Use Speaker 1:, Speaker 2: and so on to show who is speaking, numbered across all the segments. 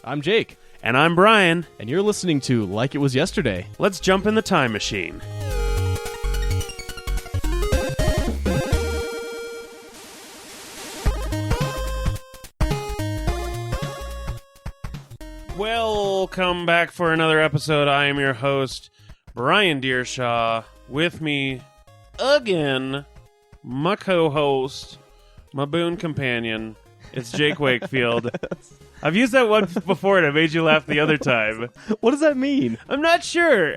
Speaker 1: I'm Jake.
Speaker 2: And I'm Brian.
Speaker 1: And you're listening to Like It Was Yesterday.
Speaker 2: Let's jump in the time machine. Welcome back for another episode. I am your host, Brian Deershaw. With me again, my co-host, my boon companion, it's Jake Wakefield. I've used that one before and I made you laugh the other time.
Speaker 1: What does that mean?
Speaker 2: I'm not sure.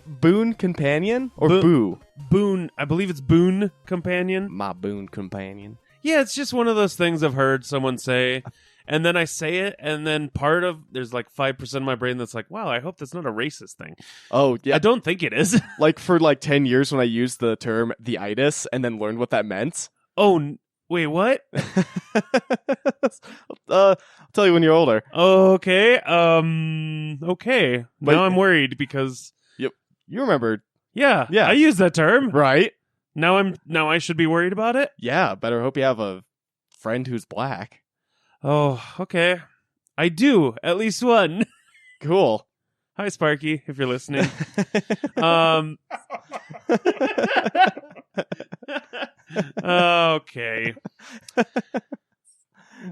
Speaker 1: Boon companion or boo?
Speaker 2: Boon. I believe it's boon companion.
Speaker 1: My boon companion.
Speaker 2: Yeah, it's just one of those things I've heard someone say, and then I say it, and then there's like 5% of my brain that's like, wow, I hope that's not a racist thing.
Speaker 1: Oh, yeah.
Speaker 2: I don't think it is.
Speaker 1: Like for like 10 years when I used the term the itis and then learned what that meant.
Speaker 2: Oh, wait, what?
Speaker 1: I'll tell you when you're older.
Speaker 2: Okay. Okay.
Speaker 1: But,
Speaker 2: now I'm worried because
Speaker 1: you remember.
Speaker 2: Yeah.
Speaker 1: Yeah.
Speaker 2: I use that term.
Speaker 1: Right?
Speaker 2: Now I should be worried about it?
Speaker 1: Yeah, better hope you have a friend who's black.
Speaker 2: Oh, okay. I do. At least one.
Speaker 1: Cool.
Speaker 2: Hi, Sparky, if you're listening. Okay.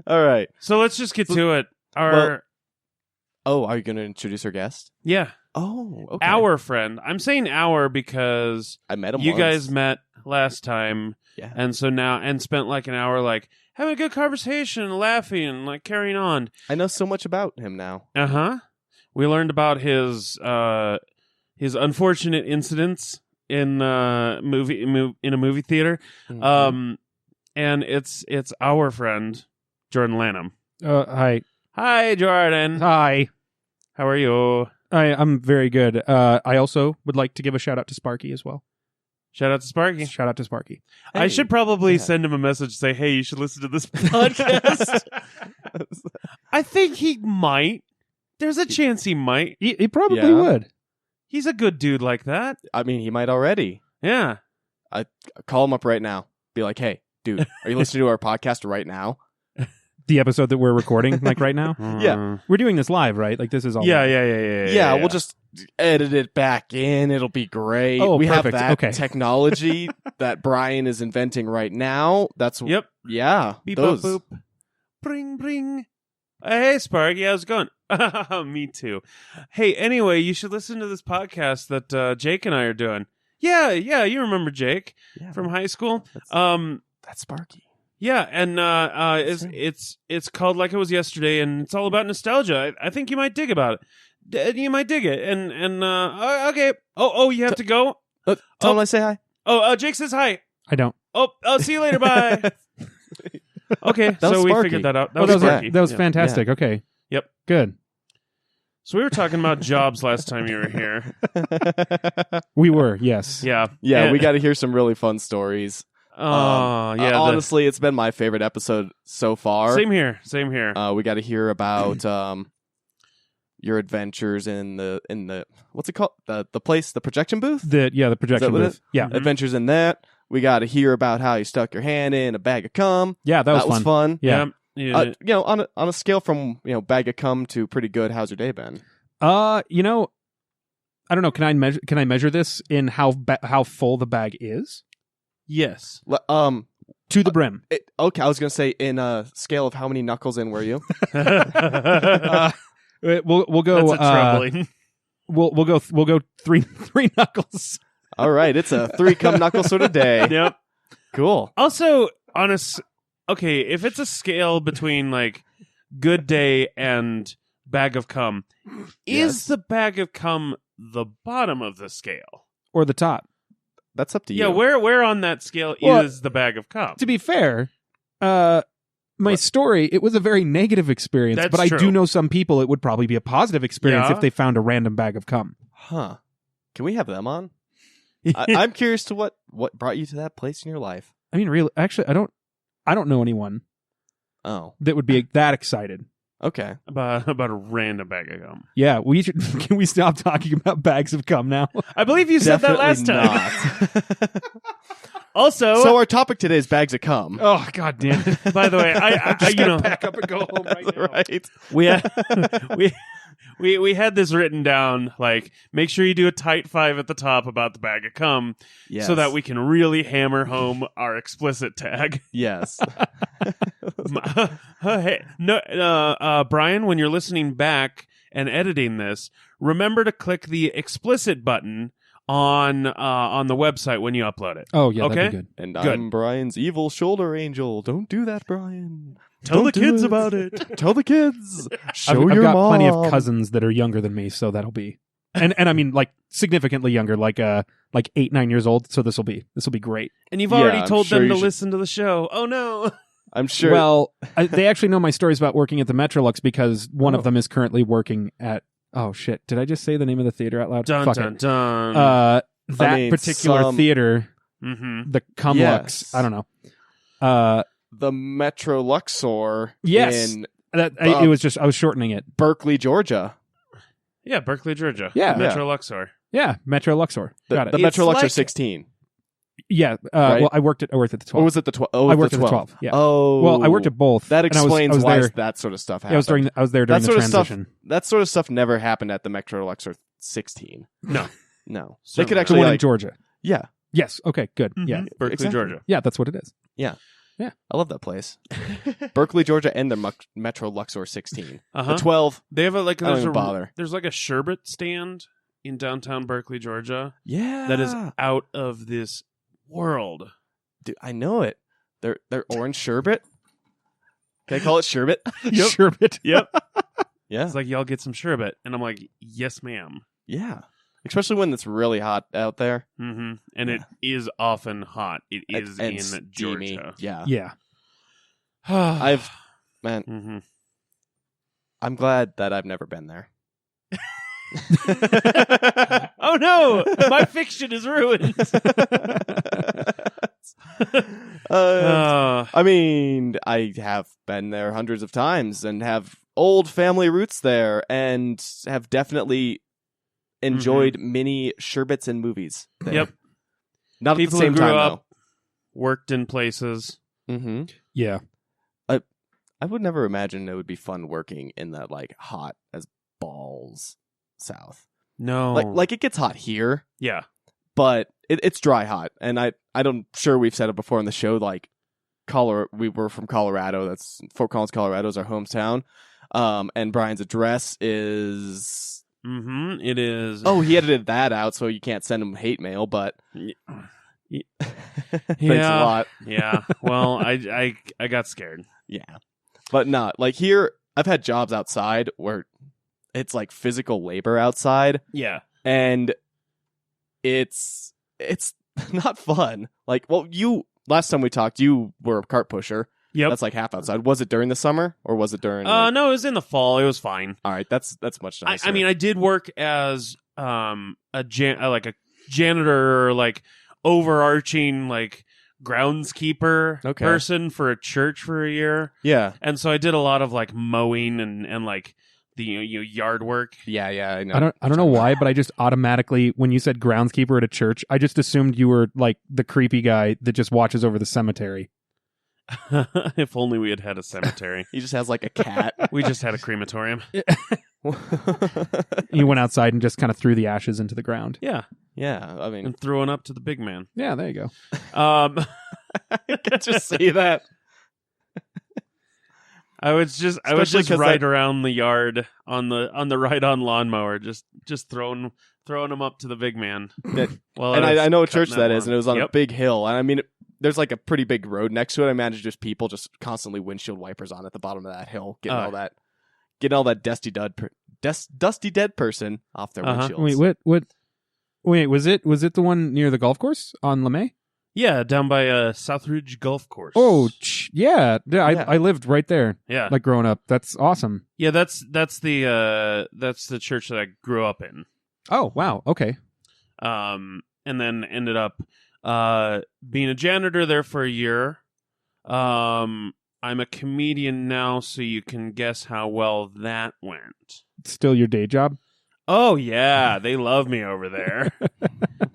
Speaker 1: All right.
Speaker 2: So let's just get to it.
Speaker 1: Are you going to introduce our guest?
Speaker 2: Yeah.
Speaker 1: Oh, okay.
Speaker 2: Our friend. I'm saying our because
Speaker 1: I met him
Speaker 2: you
Speaker 1: once.
Speaker 2: guys met last time.
Speaker 1: Yeah.
Speaker 2: And so now, and spent like an hour like having a good conversation, laughing, and like carrying on.
Speaker 1: I know so much about him now.
Speaker 2: Uh-huh. We learned about his unfortunate incidents in a movie theater.
Speaker 1: Mm-hmm.
Speaker 2: And it's our friend Jordan Lanham.
Speaker 3: Hi.
Speaker 2: Hi, Jordan.
Speaker 3: Hi.
Speaker 2: How are you?
Speaker 3: I'm very good. I also would like to give a shout out to Sparky as well.
Speaker 2: Shout out to Sparky.
Speaker 3: Shout out to Sparky.
Speaker 2: I should probably send him a message, say, hey, you should listen to this podcast. I think he might. There's a chance he might.
Speaker 3: He probably would.
Speaker 2: He's a good dude like that.
Speaker 1: I mean, he might already.
Speaker 2: Yeah.
Speaker 1: I call him up right now. Be like, hey, dude, are you listening to our podcast right now?
Speaker 3: The episode that we're recording, like right now?
Speaker 1: Yeah.
Speaker 3: We're doing this live, right? Like this is all live.
Speaker 1: Yeah, we'll just edit it back in. It'll be great.
Speaker 3: Oh,
Speaker 1: we
Speaker 3: perfect.
Speaker 1: have that
Speaker 3: Okay.
Speaker 1: technology that Brian is inventing right now. That's
Speaker 2: Yep.
Speaker 1: Yeah.
Speaker 2: Beep,
Speaker 1: those.
Speaker 2: boop, boop. Bring, bring. Hey, Sparky, how's it going? Me too. Hey, anyway, you should listen to this podcast that Jake and I are doing. Yeah, you remember Jake from high school.
Speaker 1: That's Sparky.
Speaker 2: Yeah, and it's called Like It Was Yesterday, and it's all about nostalgia. I think you might dig about it. You might dig it. And okay. Oh, you have to go.
Speaker 1: Tell him I say hi.
Speaker 2: Oh, Jake says hi.
Speaker 3: I don't.
Speaker 2: Oh, see you later. Bye. Okay, so we
Speaker 1: Sparky.
Speaker 2: figured that out.
Speaker 3: That was
Speaker 2: Sparky.
Speaker 3: fantastic.
Speaker 1: Yeah.
Speaker 3: Okay.
Speaker 2: Yep.
Speaker 3: Good.
Speaker 2: So we were talking about jobs last time you were here.
Speaker 3: We were, yes.
Speaker 2: Yeah.
Speaker 1: Yeah, we got to hear some really fun stories. Honestly, it's been my favorite episode so far.
Speaker 2: Same here.
Speaker 1: We got to hear about your adventures in the what's it called? The place, the projection booth?
Speaker 3: The projection booth. Yeah.
Speaker 2: Mhm.
Speaker 1: Adventures in that. We got to hear about how you stuck your hand in a bag of cum.
Speaker 3: Yeah, that was
Speaker 1: fun.
Speaker 3: Yeah.
Speaker 2: Yeah.
Speaker 1: On a scale from bag of cum to pretty good, how's your day been?
Speaker 3: I don't know. Can I measure this in how full the bag is?
Speaker 2: Yes.
Speaker 3: To the brim.
Speaker 1: Okay, I was gonna say in a scale of how many knuckles in were you?
Speaker 3: We'll go.
Speaker 2: That's troubling.
Speaker 3: We'll go three knuckles.
Speaker 1: All right, it's a 3 cum knuckle sort of day.
Speaker 2: Yep.
Speaker 1: Cool.
Speaker 2: Also, okay, if it's a scale between like good day and bag of cum, is the bag of cum the bottom of the scale
Speaker 3: Or the top?
Speaker 1: That's up to you.
Speaker 2: Yeah, where on that scale is the bag of cum?
Speaker 3: To be fair, my story, it was a very negative experience,
Speaker 2: That's
Speaker 3: but
Speaker 2: true.
Speaker 3: I do know some people it would probably be a positive experience
Speaker 2: Yeah.
Speaker 3: if they found a random bag of cum.
Speaker 1: Huh. Can we have them on? I'm curious to what brought you to that place in your life.
Speaker 3: I mean, really, actually, I don't know anyone
Speaker 1: Oh,
Speaker 3: that would be that excited.
Speaker 1: okay.
Speaker 2: About a random bag of cum.
Speaker 3: Yeah, can we stop talking about bags of cum now?
Speaker 2: I believe you said that last time.
Speaker 1: Not.
Speaker 2: Also,
Speaker 1: So our topic today is bags of cum.
Speaker 3: Oh, God damn it.
Speaker 2: by the way, I
Speaker 3: Pack up and go home right now.
Speaker 1: Right.
Speaker 2: we had this written down, like, make sure you do a tight 5 at the top about the bag of cum,
Speaker 1: Yes.
Speaker 2: so that we can really hammer home our explicit tag.
Speaker 1: Yes.
Speaker 2: Hey, no, Brian, when you're listening back and editing this, remember to click the explicit button on the website when you upload it.
Speaker 3: Oh, yeah,
Speaker 2: Okay?
Speaker 3: that'd be good.
Speaker 1: And
Speaker 2: Good.
Speaker 1: I'm Brian's evil shoulder angel. Don't do that, Brian.
Speaker 2: Tell
Speaker 1: Don't
Speaker 2: the
Speaker 1: do
Speaker 2: kids
Speaker 1: it.
Speaker 2: about it.
Speaker 1: Tell the kids. Show
Speaker 3: I've
Speaker 1: your
Speaker 3: got
Speaker 1: mom.
Speaker 3: plenty of cousins that are younger than me, so that'll be. And I mean, like, significantly younger, like 8-9 years old, so this will be great.
Speaker 2: And you've
Speaker 1: Yeah,
Speaker 2: already
Speaker 1: I'm
Speaker 2: told
Speaker 1: sure
Speaker 2: them
Speaker 1: you
Speaker 2: to
Speaker 1: should-
Speaker 2: listen to the show. Oh no.
Speaker 1: I'm sure.
Speaker 3: Well, they actually know my stories about working at the Metrolux because one of them is currently working at. Oh shit! Did I just say the name of the theater out loud?
Speaker 2: Dun
Speaker 3: Fuck
Speaker 2: dun
Speaker 3: it.
Speaker 2: dun.
Speaker 3: That
Speaker 1: mean,
Speaker 3: particular theater,
Speaker 2: Mm-hmm.
Speaker 3: the Cumlux.
Speaker 1: Yes.
Speaker 3: I don't know.
Speaker 1: the Metro Luxor
Speaker 3: Yes.
Speaker 1: in
Speaker 3: It was just I was shortening it.
Speaker 1: Berkeley, Georgia.
Speaker 2: Yeah, Berkeley, Georgia.
Speaker 3: Yeah.
Speaker 2: Metro Luxor.
Speaker 3: Yeah, Metro Luxor. Got it.
Speaker 1: The Metro
Speaker 2: It's
Speaker 1: Luxor
Speaker 2: like-
Speaker 1: 16.
Speaker 3: Yeah.
Speaker 1: Right?
Speaker 3: Well, I worked at the 12.
Speaker 1: Or was it the 12? Oh,
Speaker 3: I
Speaker 1: it was
Speaker 3: worked at the 12. Yeah.
Speaker 1: Oh.
Speaker 3: Well, I worked at both.
Speaker 1: That
Speaker 3: and I was
Speaker 1: explains why
Speaker 3: there.
Speaker 1: that sort of stuff happened.
Speaker 3: Yeah, I was there during
Speaker 1: That
Speaker 3: the
Speaker 1: sort of stuff-
Speaker 3: transition.
Speaker 1: That sort of stuff never happened at the Metro Luxor 16.
Speaker 2: No.
Speaker 1: No. They
Speaker 2: Certainly
Speaker 1: could
Speaker 2: not.
Speaker 1: actually
Speaker 3: The one in
Speaker 1: like,
Speaker 3: Georgia.
Speaker 1: yeah.
Speaker 3: Yes. Okay. Good. Yeah.
Speaker 2: Mhm. Berkeley,
Speaker 1: Exactly.
Speaker 2: Georgia.
Speaker 3: Yeah. That's what it is.
Speaker 1: I love that place. Berkeley, Georgia, and the Metro Luxor 16.
Speaker 2: Uh-huh.
Speaker 1: The 12.
Speaker 2: They have
Speaker 1: I don't even bother.
Speaker 2: There's like a sherbet stand in downtown Berkeley, Georgia,
Speaker 1: Yeah.
Speaker 2: that is out of this world.
Speaker 1: Dude, I know it. They're orange sherbet. Can I call it sherbet?
Speaker 2: Yep.
Speaker 3: Sherbet.
Speaker 2: Yep.
Speaker 1: Yeah.
Speaker 2: It's like, y'all get some sherbet. And I'm like, yes, ma'am.
Speaker 1: Yeah. Especially when it's really hot out there.
Speaker 2: Mm-hmm. And it is often hot. It is
Speaker 1: And
Speaker 2: in
Speaker 1: steamy.
Speaker 2: Georgia.
Speaker 1: Yeah.
Speaker 3: Yeah.
Speaker 1: Man,
Speaker 2: Mm-hmm.
Speaker 1: I'm glad that I've never been there.
Speaker 2: Oh no! My fiction is ruined.
Speaker 1: I mean, I have been there hundreds of times and have old family roots there and have definitely enjoyed many sherbets and movies there.
Speaker 2: Yep.
Speaker 1: Not
Speaker 2: People
Speaker 1: at the same
Speaker 2: who grew
Speaker 1: time,
Speaker 2: up, worked in places.
Speaker 1: though. Mm-hmm.
Speaker 3: Yeah.
Speaker 1: I would never imagine it would be fun working in that, like, hot as balls South.
Speaker 2: No.
Speaker 1: Like it gets hot here,
Speaker 2: yeah.
Speaker 1: but it's dry hot. And I'm sure we've said it before on the show, like, we were from Colorado. That's Fort Collins, Colorado is our hometown. And Brian's address is...
Speaker 2: Mm-hmm. It is.
Speaker 1: Oh, he edited that out, so you can't send him hate mail, but...
Speaker 2: Yeah.
Speaker 1: Thanks a lot.
Speaker 2: Yeah. Well, I got scared.
Speaker 1: Yeah. But not, like, here, I've had jobs outside where it's, like, physical labor outside,
Speaker 2: Yeah.
Speaker 1: and it's not fun. Like, well, last time we talked, you were a cart pusher.
Speaker 2: Yep.
Speaker 1: That's like half outside. Was it during the summer or was it during?
Speaker 2: No, it was in the fall. It was fine.
Speaker 1: All right, that's much nicer.
Speaker 2: I mean, I did work as a janitor, like overarching like groundskeeper
Speaker 1: Okay.
Speaker 2: person for a church for a year,
Speaker 1: yeah,
Speaker 2: and so I did a lot of like mowing and like the yard work.
Speaker 1: yeah. I know.
Speaker 3: I don't know why, but I just automatically, when you said groundskeeper at a church, I just assumed you were like the creepy guy that just watches over the cemetery.
Speaker 2: If only we had a cemetery.
Speaker 1: He just has like a cat.
Speaker 2: We just had a crematorium.
Speaker 3: You went outside and just kind of threw the ashes into the ground.
Speaker 2: Yeah,
Speaker 1: Yeah, I mean,
Speaker 2: and throwing up to the big man.
Speaker 3: Yeah, there you go.
Speaker 1: I can just see that.
Speaker 2: I would just
Speaker 1: Especially 'cause
Speaker 2: ride around the yard on the ride-on lawnmower, just throwing them up to the big man. Well,
Speaker 1: And I know a
Speaker 2: cutting
Speaker 1: church that is,
Speaker 2: lawn.
Speaker 1: and it was on a
Speaker 2: Yep.
Speaker 1: big hill. And I mean, there's like a pretty big road next to it. I imagine just people just constantly windshield wipers on at the bottom of that hill, getting all that dusty dead person off their
Speaker 2: Uh-huh.
Speaker 1: windshields.
Speaker 3: Wait, was it the one near the golf course on LeMay?
Speaker 2: Yeah, down by Southridge Golf Course.
Speaker 3: Oh, yeah.
Speaker 1: Yeah.
Speaker 3: I lived right there,
Speaker 2: yeah,
Speaker 3: like growing up. That's awesome.
Speaker 2: yeah. That's the church that I grew up in.
Speaker 3: Oh, wow. Okay.
Speaker 2: And then ended up being a janitor there for a year. I'm a comedian now, so you can guess how well that went.
Speaker 3: Still your day job?
Speaker 2: Oh yeah, they love me over there.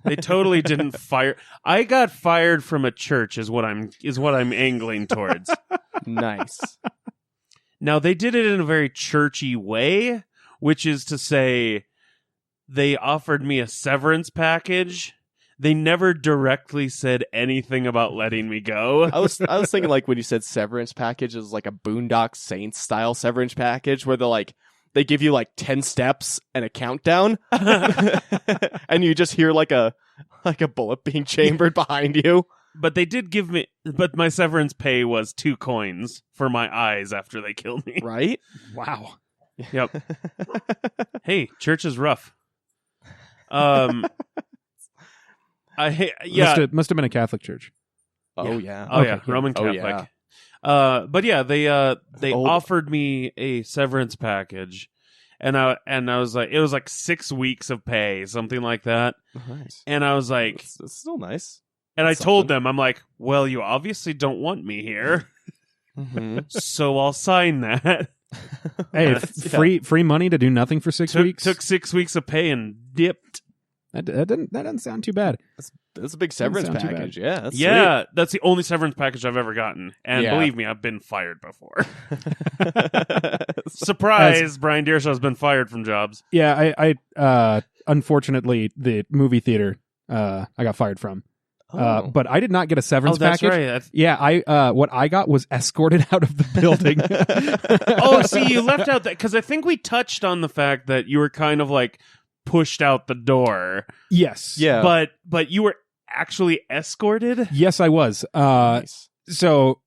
Speaker 2: They totally didn't fire. I got fired from a church is what I'm angling towards.
Speaker 1: Nice.
Speaker 2: Now they did it in a very churchy way, which is to say they offered me a severance package. They never directly said anything about letting me go.
Speaker 1: I was thinking like when you said severance package is like a Boondock Saints style severance package where they give you like 10 steps and a countdown and you just hear like a bullet being chambered behind you.
Speaker 2: But they did give me, but my severance pay was 2 coins for my eyes after they killed me.
Speaker 1: Right?
Speaker 3: Wow.
Speaker 2: Yep. Hey, church is rough.
Speaker 3: Must have been a Catholic church.
Speaker 1: Oh yeah.
Speaker 2: Oh
Speaker 3: Okay,
Speaker 2: yeah, Roman
Speaker 1: Oh,
Speaker 2: Catholic.
Speaker 1: yeah.
Speaker 2: But yeah, they
Speaker 1: Old.
Speaker 2: offered me a severance package, and I was like, it was like 6 weeks of pay, something like that.
Speaker 1: Nice.
Speaker 2: And I was like,
Speaker 1: It's still nice.
Speaker 2: and I
Speaker 1: That's
Speaker 2: told
Speaker 1: something.
Speaker 2: them, I'm like, well, you obviously don't want me here,
Speaker 1: Mm-hmm.
Speaker 2: so I'll sign that.
Speaker 3: Hey,
Speaker 1: Yeah.
Speaker 3: free money to do nothing for 6 weeks.
Speaker 2: Took 6 weeks of pay and dipped.
Speaker 3: That doesn't sound too bad.
Speaker 1: That's a big severance
Speaker 3: sound too bad.
Speaker 1: package. Yeah. That's
Speaker 2: Yeah, that's the only severance package I've ever gotten, and
Speaker 1: Yeah.
Speaker 2: believe me, I've been fired before.
Speaker 1: sweet.
Speaker 2: Surprise! Brian Deershaw's been fired from jobs.
Speaker 3: Yeah, I unfortunately the movie theater I got fired from.
Speaker 1: Oh.
Speaker 3: But I did not get a severance
Speaker 2: That's
Speaker 3: package.
Speaker 2: right. That's...
Speaker 3: Yeah, what I got was escorted out of the building.
Speaker 2: Oh, see, you left out that because I think we touched on the fact that you were kind of like pushed out the door.
Speaker 3: Yes.
Speaker 1: Yeah.
Speaker 2: But you were actually escorted.
Speaker 3: Yes, I was.
Speaker 1: Nice.
Speaker 3: So,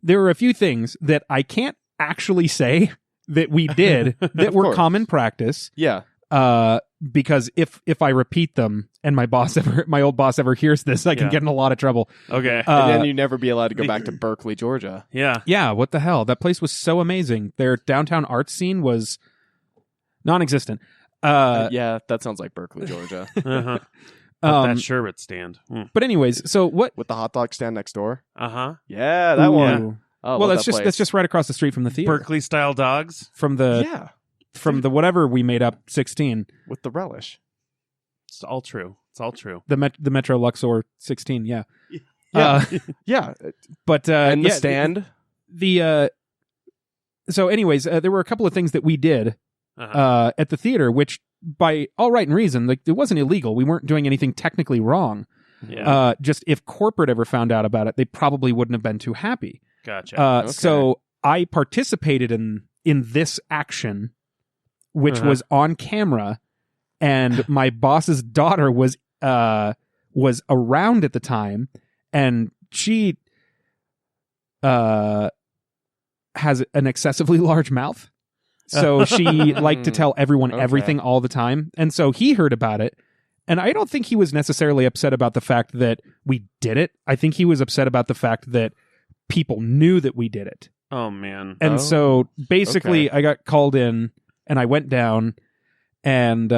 Speaker 3: there were a few things that I can't actually say that we did that
Speaker 1: Of
Speaker 3: were
Speaker 1: course.
Speaker 3: common practice.
Speaker 1: Yeah.
Speaker 3: Because if I repeat them and my old boss ever hears this, I can
Speaker 2: Yeah.
Speaker 3: get in a lot of trouble.
Speaker 2: Okay.
Speaker 1: And then you'd never be allowed to go back to Berkeley, Georgia.
Speaker 2: Yeah.
Speaker 3: Yeah, what the hell? That place was so amazing. Their downtown arts scene was non-existent.
Speaker 1: Yeah, that sounds like Berkeley, Georgia.
Speaker 2: Uh-huh.
Speaker 3: Um,
Speaker 2: That sherbet stand.
Speaker 3: but anyways, so what?
Speaker 1: With the hot dog stand next door.
Speaker 2: Uh-huh.
Speaker 1: Yeah, that
Speaker 3: Ooh.
Speaker 1: one. Oh,
Speaker 3: Well,
Speaker 1: love
Speaker 3: that's
Speaker 1: that
Speaker 3: just
Speaker 1: place.
Speaker 3: that's just right across the street from the theater.
Speaker 2: Berkeley style dogs.
Speaker 3: From the
Speaker 1: yeah,
Speaker 3: whatever we made up 16.
Speaker 1: with the relish.
Speaker 2: It's all true. It's all true.
Speaker 3: The Metro Luxor 16, yeah.
Speaker 1: Yeah, yeah,
Speaker 3: But
Speaker 1: and the
Speaker 3: yeah,
Speaker 1: stand.
Speaker 3: So anyways, there were a couple of things that we did
Speaker 2: Uh-huh.
Speaker 3: at the theater, which by all right and reason, like it wasn't illegal. We weren't doing anything technically wrong.
Speaker 2: Yeah.
Speaker 3: Just if corporate ever found out about it, they probably wouldn't have been too happy.
Speaker 2: Gotcha.
Speaker 1: Okay.
Speaker 3: So I participated in this action, which
Speaker 2: Uh-huh.
Speaker 3: was on camera, and my boss's daughter was around at the time, and she has an excessively large mouth. So she liked to tell everyone
Speaker 1: Okay.
Speaker 3: everything all the time. And so he heard about it. And I don't think he was necessarily upset about the fact that we did it. I think he was upset about the fact that people knew that we did it.
Speaker 2: oh man.
Speaker 3: And
Speaker 1: Oh,
Speaker 3: so basically
Speaker 1: okay.
Speaker 3: I got called in and I went down and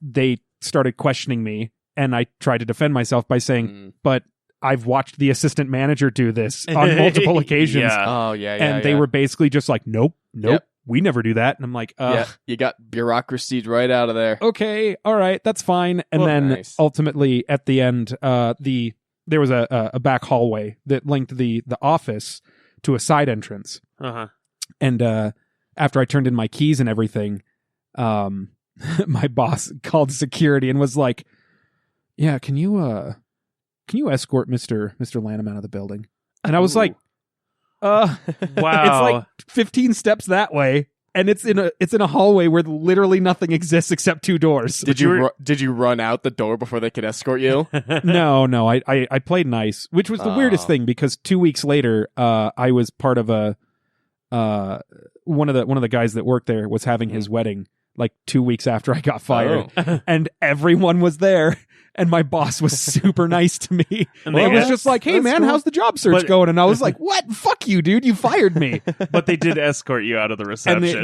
Speaker 3: they started questioning me. And I tried to defend myself by saying,
Speaker 1: Mm.
Speaker 3: but I've watched the assistant manager do this on multiple occasions.
Speaker 2: Yeah.
Speaker 1: Oh yeah, yeah.
Speaker 3: And they
Speaker 1: yeah.
Speaker 3: were basically just like, nope,
Speaker 1: Yep.
Speaker 3: we never do that. And I'm like,
Speaker 1: Yeah, you got bureaucracy right out of there.
Speaker 3: okay, all right, that's fine. And
Speaker 1: Well,
Speaker 3: then
Speaker 1: nice.
Speaker 3: ultimately at the end, there was a back hallway that linked the office to a side entrance.
Speaker 2: Uh-huh.
Speaker 3: And after I turned in my keys and everything, my boss called security and was like, "Yeah, can you escort Mr. Lanham out of the building?" And I was
Speaker 1: Ooh.
Speaker 3: like,
Speaker 2: Wow.
Speaker 3: It's like 15 steps that way, and it's in a hallway where literally nothing exists except 2 doors.
Speaker 1: Did you run out the door before they could escort you?
Speaker 3: No, I played nice, which was the weirdest
Speaker 1: Oh.
Speaker 3: thing because 2 weeks later, I was part of one of the guys that worked there was having his wedding like 2 weeks after I got fired,
Speaker 1: Oh.
Speaker 3: and everyone was there. And my boss was super nice to me.
Speaker 2: And
Speaker 3: And
Speaker 2: they-
Speaker 3: was just like, "Hey,
Speaker 1: that's
Speaker 3: man,
Speaker 1: cool.
Speaker 3: how's the job search
Speaker 2: But-
Speaker 3: going?" And I was like, "What? Fuck you, dude! You fired me."
Speaker 2: But they did escort you out of the
Speaker 3: And
Speaker 2: reception.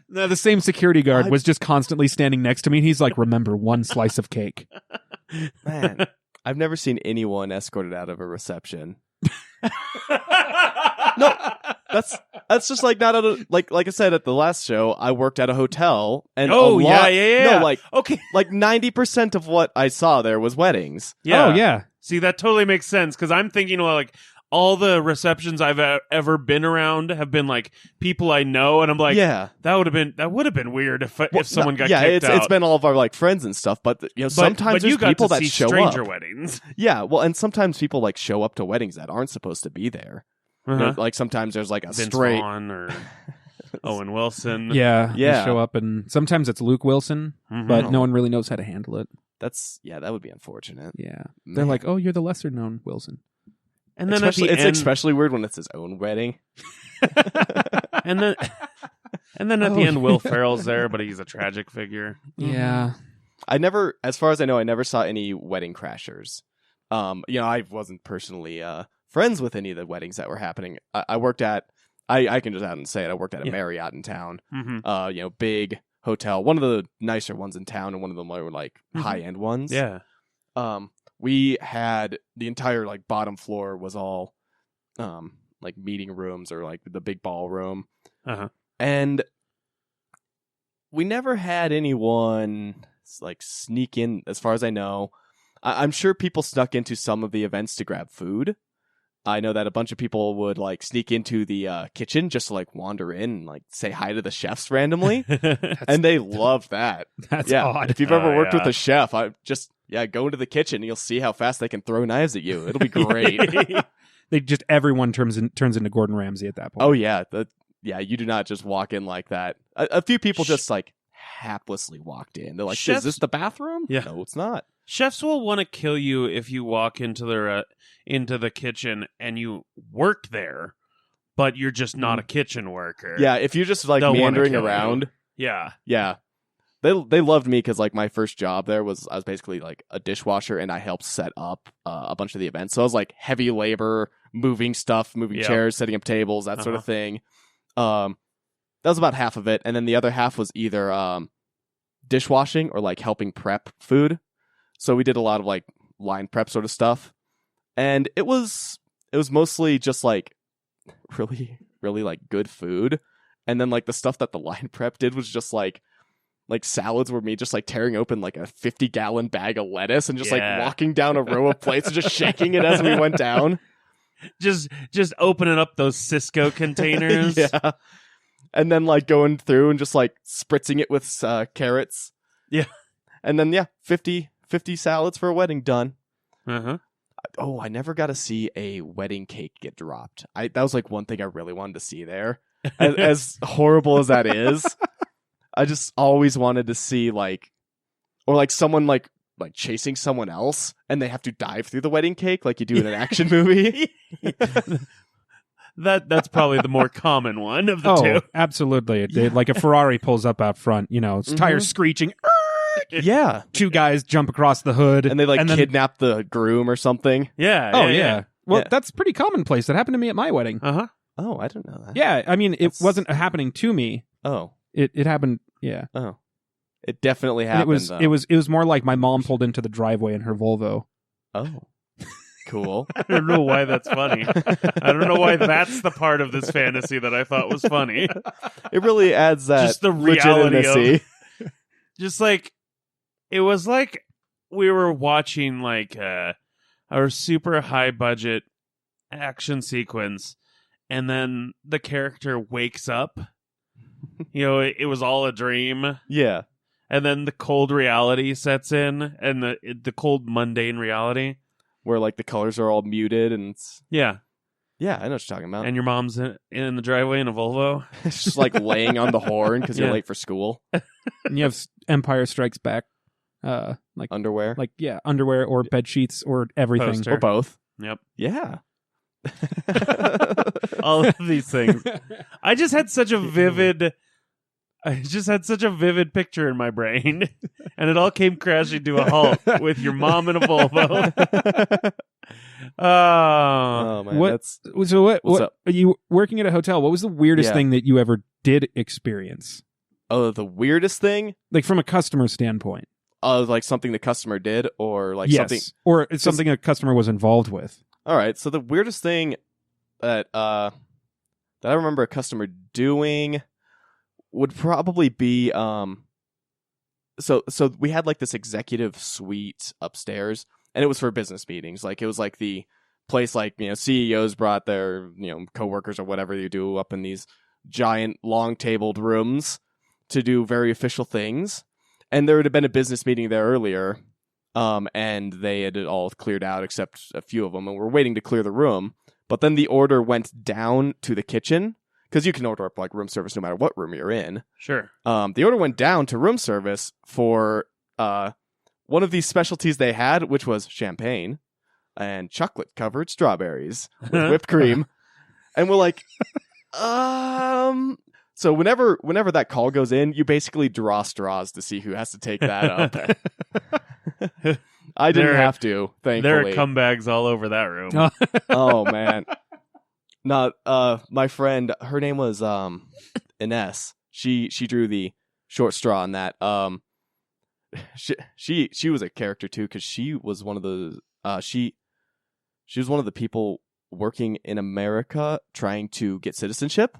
Speaker 3: the same security guard was just constantly standing next to me. And he's like, "Remember, 1 slice of cake."
Speaker 1: Man, I've never seen anyone escorted out of a reception. No, That's just like not at a, like I said at the last show. I worked at a hotel, and
Speaker 2: Oh,
Speaker 1: a lot,
Speaker 2: yeah.
Speaker 1: No, like
Speaker 2: Okay.
Speaker 1: like 90% of what I saw there was weddings.
Speaker 2: Yeah.
Speaker 3: Oh, yeah.
Speaker 2: See, that totally makes sense because I'm thinking, well, like all the receptions I've ever been around have been like people I know, and I'm like,
Speaker 1: Yeah,
Speaker 2: that would have been weird if someone got
Speaker 1: yeah,
Speaker 2: kicked out.
Speaker 1: it's been all of our like friends and stuff, but sometimes
Speaker 2: but
Speaker 1: there's
Speaker 2: you got
Speaker 1: people
Speaker 2: to
Speaker 1: that
Speaker 2: see
Speaker 1: show
Speaker 2: stranger
Speaker 1: up.
Speaker 2: weddings.
Speaker 1: Yeah, well, and sometimes people like show up to weddings that aren't supposed to be there. You know, like sometimes there's like a
Speaker 2: Vince
Speaker 1: straight.
Speaker 2: Vaughn or Owen Wilson.
Speaker 3: Yeah.
Speaker 1: Yeah.
Speaker 3: They show up, and sometimes it's Luke Wilson,
Speaker 2: Mhm.
Speaker 3: but no one really knows how to handle it.
Speaker 1: That would be unfortunate.
Speaker 3: Yeah. They're
Speaker 1: Man.
Speaker 3: like, oh, you're the lesser known Wilson.
Speaker 2: And then
Speaker 1: Especially,
Speaker 2: at the
Speaker 1: it's
Speaker 2: end,
Speaker 1: especially weird when it's his own wedding.
Speaker 2: and then at the end, Will Ferrell's there, but he's a tragic figure.
Speaker 3: Yeah.
Speaker 1: I never, as far as I know, I never saw any wedding crashers. I wasn't personally friends with any of the weddings that were happening. I worked at, I can just out and say it. I worked at a
Speaker 2: Yeah.
Speaker 1: Marriott in town.
Speaker 2: Mm-hmm.
Speaker 1: Big hotel, one of the nicer ones in town, and one of them were like high end ones.
Speaker 2: Yeah.
Speaker 1: We had the entire like bottom floor was all like meeting rooms or like the big ballroom.
Speaker 2: Uh-huh.
Speaker 1: And we never had anyone like sneak in, as far as I know. I'm sure people snuck into some of the events to grab food. I know that a bunch of people would like sneak into the kitchen just to like wander in and like say hi to the chefs randomly. And they love that.
Speaker 3: That's
Speaker 1: Yeah.
Speaker 3: odd.
Speaker 1: If you've ever worked
Speaker 2: yeah.
Speaker 1: with a chef, go into the kitchen and you'll see how fast they can throw knives at you. It'll be great.
Speaker 3: They just everyone turns into Gordon Ramsay at that point.
Speaker 1: Oh yeah. You do not just walk in like that. A few people just like haplessly walked in. They're like,
Speaker 2: Chefs-
Speaker 1: is this the bathroom?
Speaker 2: Yeah.
Speaker 1: No, it's not.
Speaker 2: Chefs will want to kill you if you walk into the kitchen and you worked there, but you're just not a kitchen worker.
Speaker 1: Yeah, if you're just like
Speaker 2: They'll wanna
Speaker 1: meandering
Speaker 2: kill you.
Speaker 1: around.
Speaker 2: Yeah.
Speaker 1: Yeah. They loved me because like my first job there was I was basically like a dishwasher and I helped set up a bunch of the events. So I was like heavy labor, moving stuff, moving
Speaker 2: Yep.
Speaker 1: chairs, setting up tables, that sort of
Speaker 2: Uh-huh.
Speaker 1: thing. That was about half of it, and then the other half was either dishwashing or like helping prep food. So we did a lot of like line prep sort of stuff, and it was mostly just like really really like good food, and then like the stuff that the line prep did was just like salads were me just like tearing open like a 50-gallon bag of lettuce and just
Speaker 2: Yeah.
Speaker 1: like walking down a row of plates and just shaking it as we went down.
Speaker 2: Just opening up those Cisco containers.
Speaker 1: Yeah. And then like going through and just like spritzing it with carrots.
Speaker 2: Yeah.
Speaker 1: And then 50 salads for a wedding done.
Speaker 2: Uh-huh.
Speaker 1: Oh, I never got to see a wedding cake get dropped. That was like one thing I really wanted to see there. As horrible as that is, I just always wanted to see like, or like someone like chasing someone else and they have to dive through the wedding cake like you do in an action movie.
Speaker 2: That's probably the more common one of the two.
Speaker 3: Absolutely. Like a Ferrari pulls up out front, its tires screeching.
Speaker 1: Yeah.
Speaker 3: Two guys jump across the hood.
Speaker 1: And they like
Speaker 3: then-
Speaker 1: kidnap the groom or something.
Speaker 2: Yeah.
Speaker 3: Oh, yeah. Well,
Speaker 1: Yeah.
Speaker 3: that's pretty commonplace. That happened to me at my wedding.
Speaker 2: Uh-huh.
Speaker 1: Oh, I didn't know that.
Speaker 3: Yeah. I mean, it
Speaker 1: That's-
Speaker 3: wasn't happening to me.
Speaker 1: Oh.
Speaker 3: It happened. Yeah.
Speaker 1: Oh. It definitely
Speaker 3: And
Speaker 1: happened.
Speaker 3: it was more like my mom pulled into the driveway in her Volvo.
Speaker 1: Oh. Cool.
Speaker 2: I don't know why that's funny. I don't know why that's the part of this fantasy that I thought was funny.
Speaker 1: It really adds that
Speaker 2: Just the reality
Speaker 1: legitimacy.
Speaker 2: Just like, it was like we were watching like our super high budget action sequence, and then the character wakes up. It was all a dream.
Speaker 1: Yeah.
Speaker 2: And then the cold reality sets in, and the cold mundane reality.
Speaker 1: Where like the colors are all muted and it's...
Speaker 2: Yeah.
Speaker 1: Yeah, I know what you're talking about.
Speaker 2: And your mom's in the driveway in a Volvo.
Speaker 1: It's just like laying on the horn because you're
Speaker 2: Yeah.
Speaker 1: late for school.
Speaker 3: And you have Empire Strikes Back, like
Speaker 1: Underwear.
Speaker 3: underwear or bed sheets or everything.
Speaker 2: Poster.
Speaker 1: Or both.
Speaker 2: Yep.
Speaker 1: Yeah.
Speaker 2: All of these things. I just had such a vivid picture in my brain, and it all came crashing to a halt with your mom in a Volvo.
Speaker 1: Oh man,
Speaker 3: what-
Speaker 1: that's
Speaker 3: So
Speaker 1: What's
Speaker 3: what
Speaker 1: up?
Speaker 3: are you working at a hotel? What was the weirdest
Speaker 1: Yeah.
Speaker 3: thing that you ever did experience?
Speaker 1: the weirdest thing.
Speaker 3: Like from a customer standpoint.
Speaker 1: Like something the customer did, or like
Speaker 3: Yes.
Speaker 1: something.
Speaker 3: Or it's something a customer was involved with.
Speaker 1: All right, so the weirdest thing that that I remember a customer doing would probably be so we had like this executive suite upstairs, and it was for business meetings. Like it was like the place, like, you know, CEOs brought their, you know, coworkers or whatever you do up in these giant long tabled rooms to do very official things. And there would have been a business meeting there earlier, and they had it all cleared out except a few of them, and we're waiting to clear the room. But then the order went down to the kitchen, because you can order up like room service no matter what room you're in.
Speaker 2: Sure.
Speaker 1: The order went down to room service for one of these specialties they had, which was champagne and chocolate-covered strawberries with whipped cream. And we're like, So whenever that call goes in, you basically draw straws to see who has to take that up. I didn't have to, thankfully.
Speaker 2: There are cumbags all over that room.
Speaker 1: Oh, man. My friend, her name was Ines. She drew the short straw on that. She was a character too, because she was one of the she was one of the people working in America trying to get citizenship.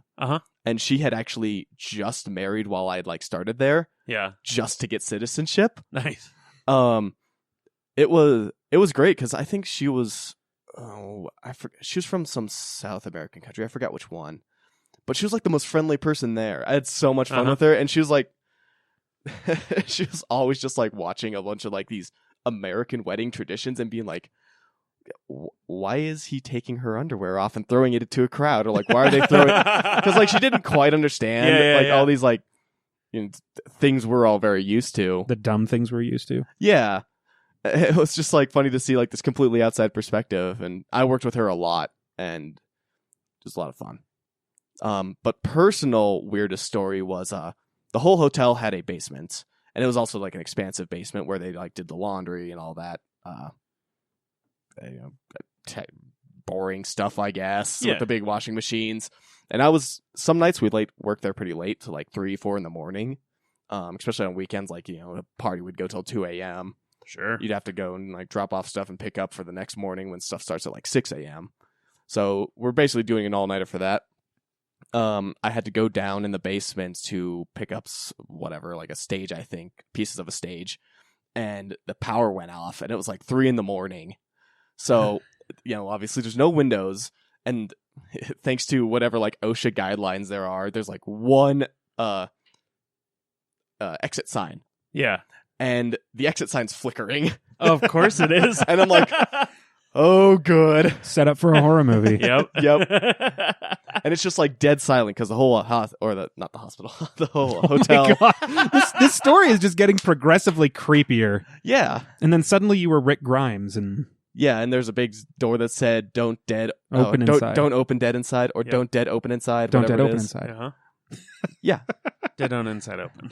Speaker 1: And she had actually just married while I had like started there.
Speaker 2: Yeah.
Speaker 1: Just to get citizenship.
Speaker 2: Nice.
Speaker 1: It was great, because I think she was she was from some South American country. I forgot which one. But she was like the most friendly person there. I had so much fun with her, and she was like she was always just like watching a bunch of like these American wedding traditions and being like, why is he taking her underwear off and throwing it into a crowd? Or like, why are they throwing because like she didn't quite understand all these like, you know, things we're all very used to.
Speaker 3: The dumb things we're used to.
Speaker 1: Yeah. It was just like funny to see like this completely outside perspective, and I worked with her a lot, and it was a lot of fun. But personal weirdest story was the whole hotel had a basement, and it was also like an expansive basement where they like did the laundry and all that you know, boring stuff, I guess, with the big washing machines. And some nights we'd like work there pretty late, to like 3-4 in the morning, especially on weekends. Like, you know, a party would go till 2 a.m.
Speaker 2: Sure.
Speaker 1: You'd have to go and like drop off stuff and pick up for the next morning when stuff starts at like 6 a.m. So we're basically doing an all-nighter for that. I had to go down in the basement to pick up whatever, like a stage, I think, pieces of a stage. And the power went off, and it was like 3 a.m. So, you know, obviously there's no windows, and thanks to whatever like OSHA guidelines there are, there's like one exit sign.
Speaker 2: Yeah.
Speaker 1: And the exit sign's flickering.
Speaker 2: Of course it is.
Speaker 1: And I'm like, oh, good.
Speaker 3: Set up for a horror movie.
Speaker 2: Yep.
Speaker 1: And it's just like dead silent, because the whole not the hospital, the whole hotel.
Speaker 3: Oh my God. This story is just getting progressively creepier.
Speaker 1: Yeah.
Speaker 3: And then suddenly you were Rick Grimes, and
Speaker 1: and there's a big door that said "Don't
Speaker 3: inside.
Speaker 1: Don't open dead inside," or "Don't dead open inside."
Speaker 3: Don't dead
Speaker 1: it
Speaker 3: open
Speaker 1: is.
Speaker 3: inside.
Speaker 1: Yeah.
Speaker 2: Dead on inside open.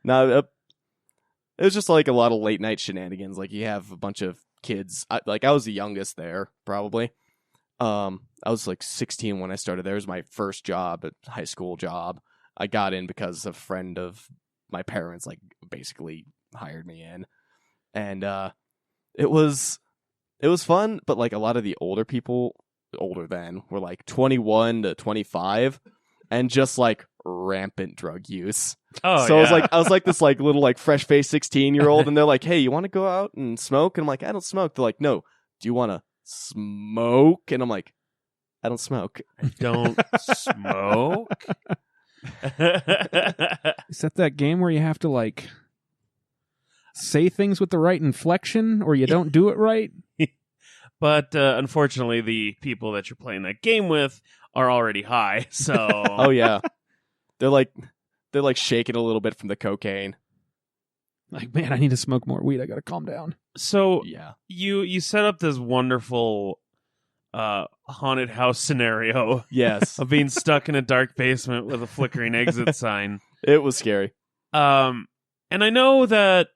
Speaker 1: No, it was just like a lot of late night shenanigans. Like, you have a bunch of kids. I was the youngest there, probably. I was like 16 when I started there. It was my first job, a high school job. I got in because a friend of my parents like basically hired me in, and it was fun. But like a lot of the older people, older then, were like 21 to 25, and just like rampant drug use.
Speaker 2: Oh,
Speaker 1: so I was like this like little like fresh faced 16-year-old, and they're like, "Hey, you want to go out and smoke?" And I'm like, "I don't smoke." They're like, "No, do you want to smoke?" And I'm like, "I don't smoke."
Speaker 2: I don't smoke.
Speaker 3: Is that that game where you have to like say things with the right inflection, or you don't do it right?
Speaker 2: But unfortunately, the people that you're playing that game with are already high. So
Speaker 1: oh yeah, they're like shaking a little bit from the cocaine.
Speaker 3: Like, man, I need to smoke more weed. I gotta calm down.
Speaker 2: So
Speaker 1: yeah,
Speaker 2: you set up this wonderful haunted house scenario.
Speaker 1: Yes,
Speaker 2: of being stuck in a dark basement with a flickering exit sign.
Speaker 1: It was scary.
Speaker 2: And I know that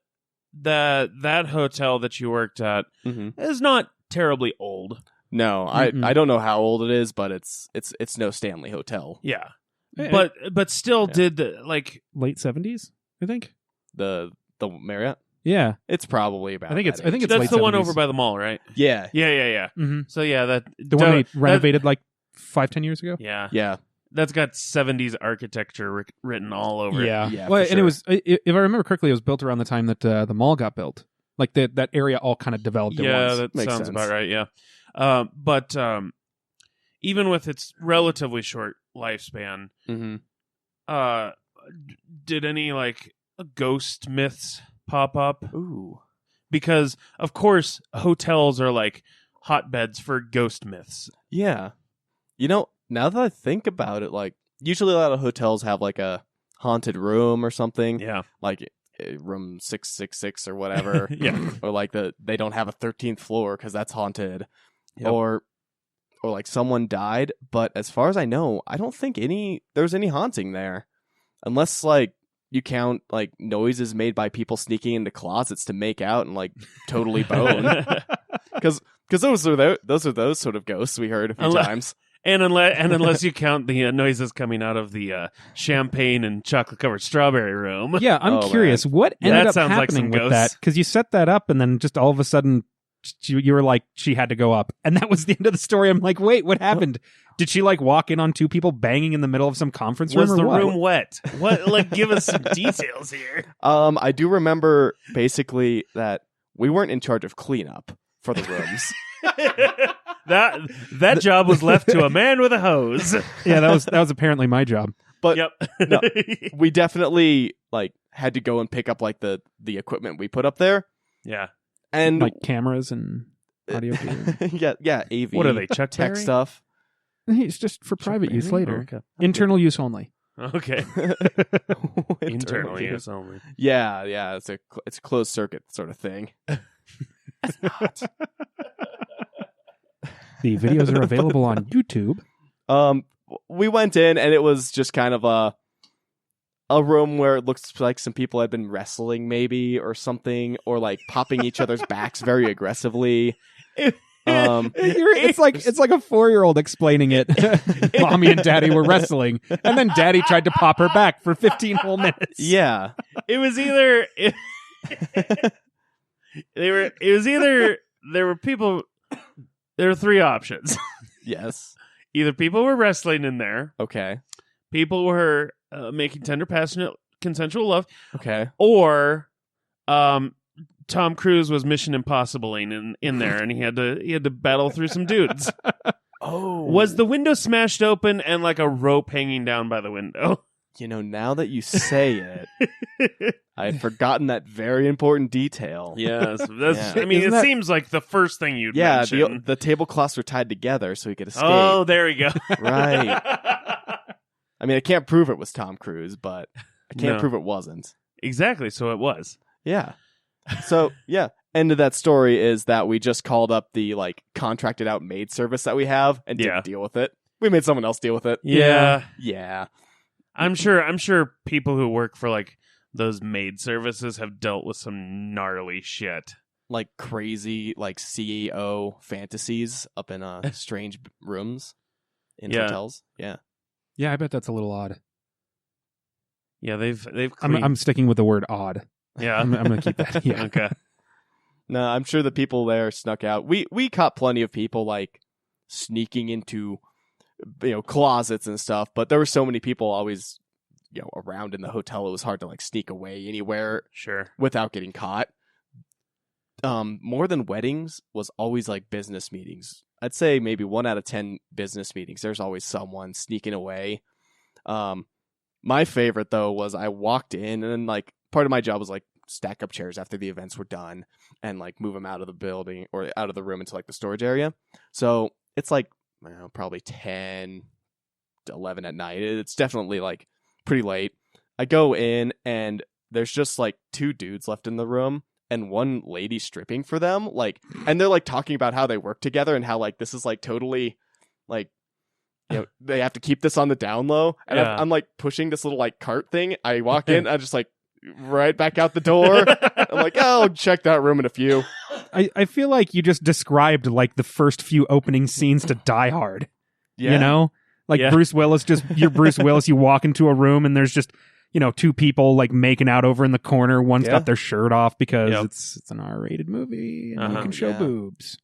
Speaker 2: hotel that you worked at is not terribly old.
Speaker 1: No, I don't know how old it is, but it's no Stanley Hotel.
Speaker 2: Yeah, but still did like
Speaker 3: late 70s, I think.
Speaker 1: The Marriott.
Speaker 3: Yeah,
Speaker 1: it's probably about.
Speaker 3: I think it's
Speaker 2: that's
Speaker 3: late
Speaker 2: the
Speaker 3: 70s.
Speaker 2: one over by the mall, right?
Speaker 1: Yeah.
Speaker 2: Yeah.
Speaker 3: Mm-hmm.
Speaker 2: So yeah,
Speaker 3: the one they renovated like 5-10 years ago.
Speaker 2: Yeah.
Speaker 1: Yeah.
Speaker 2: That's got 70s architecture written all over it.
Speaker 1: Yeah,
Speaker 3: Well,
Speaker 1: for
Speaker 3: and it
Speaker 1: sure.
Speaker 3: was, if I remember correctly, it was built around the time that the mall got built. Like that area all kind of developed at
Speaker 2: Yeah,
Speaker 3: once.
Speaker 2: that
Speaker 1: Makes
Speaker 2: sounds
Speaker 1: sense.
Speaker 2: about right, yeah. But even with its relatively short lifespan,
Speaker 1: Mm-hmm.
Speaker 2: did any, like, ghost myths pop up?
Speaker 1: Ooh.
Speaker 2: Because, of course, hotels are, like, hotbeds for ghost myths.
Speaker 1: Yeah. You know, now that I think about it, like, usually a lot of hotels have, like, a haunted room or something.
Speaker 2: Yeah.
Speaker 1: Like, room 666 or whatever.
Speaker 2: Yeah.
Speaker 1: Or, like, they don't have a 13th floor because that's haunted.
Speaker 2: Yep.
Speaker 1: Or, like, someone died. But as far as I know, I don't think there's any haunting there. Unless, like, you count, like, noises made by people sneaking into closets to make out and, like, totally bone. Because those are those sort of ghosts we heard a few times.
Speaker 2: And unless you count the noises coming out of the champagne and chocolate covered strawberry room.
Speaker 3: Yeah, I'm
Speaker 1: Oh,
Speaker 3: curious. What
Speaker 2: Yeah,
Speaker 3: ended
Speaker 2: that
Speaker 3: up
Speaker 2: sounds like
Speaker 3: happening
Speaker 2: some
Speaker 3: with
Speaker 2: ghosts.
Speaker 3: that? Because you set that up, and then just all of a sudden, you were like, she had to go up, and that was the end of the story. I'm like, wait, what happened? Did she like walk in on two people banging in the middle of some conference room?
Speaker 2: Was
Speaker 3: or
Speaker 2: the
Speaker 3: what?
Speaker 2: room wet? What? Like, give us some details here.
Speaker 1: I do remember basically that we weren't in charge of cleanup for the rooms.
Speaker 2: That job was left to a man with a hose.
Speaker 3: Yeah, that was apparently my job.
Speaker 1: But
Speaker 2: Yep.
Speaker 1: no, we definitely like had to go and pick up like the equipment we put up there.
Speaker 2: Yeah.
Speaker 1: And
Speaker 3: Like cameras and audio.
Speaker 1: yeah, AV.
Speaker 2: What are they, Chuck
Speaker 1: tech
Speaker 2: Berry?
Speaker 1: stuff?
Speaker 3: It's just for private use
Speaker 2: Berry?
Speaker 3: later.
Speaker 2: Okay.
Speaker 3: Internal use only.
Speaker 2: Okay. Internal use only.
Speaker 1: Yeah, it's a closed circuit sort of thing. It's not.
Speaker 3: The videos are available on YouTube.
Speaker 1: We went in and it was just kind of a room where it looks like some people had been wrestling maybe or something, or like popping each other's backs very aggressively.
Speaker 3: It's like a 4-year-old explaining it. Mommy and Daddy were wrestling, and then Daddy tried to pop her back for 15 whole minutes.
Speaker 1: Yeah.
Speaker 2: It was either there were three options.
Speaker 1: Yes.
Speaker 2: Either people were wrestling in there,
Speaker 1: Okay.
Speaker 2: people were making tender, passionate, consensual love,
Speaker 1: Okay.
Speaker 2: or Tom Cruise was Mission Impossible-ing in there, and he had to battle through some dudes.
Speaker 1: Oh.
Speaker 2: Was the window smashed open and like a rope hanging down by the window?
Speaker 1: You know, now that you say it, I had forgotten that very important detail.
Speaker 2: Yes,
Speaker 1: Yeah.
Speaker 2: I mean,
Speaker 3: Isn't
Speaker 2: it
Speaker 3: that-
Speaker 2: seems like the first thing you'd
Speaker 1: Yeah,
Speaker 2: mention.
Speaker 1: the tablecloths were tied together so he could escape.
Speaker 2: Oh, there we go.
Speaker 1: Right. I mean, I can't prove it was Tom Cruise, but I can't
Speaker 2: No.
Speaker 1: prove it wasn't.
Speaker 2: Exactly. So it was.
Speaker 1: Yeah. So, yeah. End of that story is that we just called up the like contracted out maid service that we have and
Speaker 2: Yeah.
Speaker 1: didn't deal with it. We made someone else deal with it.
Speaker 2: Yeah.
Speaker 1: Yeah.
Speaker 2: I'm sure people who work for like those maid services have dealt with some gnarly shit.
Speaker 1: Like crazy like CEO fantasies up in strange rooms in
Speaker 2: Yeah.
Speaker 1: hotels. Yeah.
Speaker 3: Yeah, I bet that's a little odd.
Speaker 2: Yeah, they've cleaned.
Speaker 3: I'm sticking with the word odd.
Speaker 2: yeah.
Speaker 3: I'm going to keep that. Yeah.
Speaker 2: Okay.
Speaker 1: No, I'm sure the people there snuck out. We caught plenty of people like sneaking into closets and stuff, but there were so many people always around in the hotel. It was hard to like sneak away anywhere
Speaker 2: Sure.
Speaker 1: without getting caught. More than weddings was always like business meetings. I'd say maybe 1 out of 10 business meetings, there's always someone sneaking away. My favorite though was I walked in and like part of my job was like stack up chairs after the events were done and like move them out of the building or out of the room into like the storage area. So it's like probably 10 to 11 at night. It's definitely like pretty late. I go in and there's just like 2 dudes left in the room and one lady stripping for them, like, and they're like talking about how they work together and how like this is like totally like they have to keep this on the down low. And
Speaker 2: Yeah.
Speaker 1: I'm like pushing this little like cart thing. I walk in, I just like right back out the door. I'm like, I'll check that room in a few.
Speaker 3: I feel like you just described like the first few opening scenes to Die Hard.
Speaker 1: Yeah.
Speaker 3: You know? Like
Speaker 2: Yeah.
Speaker 3: Bruce Willis, you're Bruce Willis, you walk into a room and there's just, 2 people like making out over in the corner. One's
Speaker 1: Yeah.
Speaker 3: got their shirt off because
Speaker 2: Yep.
Speaker 3: it's an R-rated movie and you
Speaker 2: Uh-huh.
Speaker 3: can show
Speaker 1: Yeah.
Speaker 3: boobs.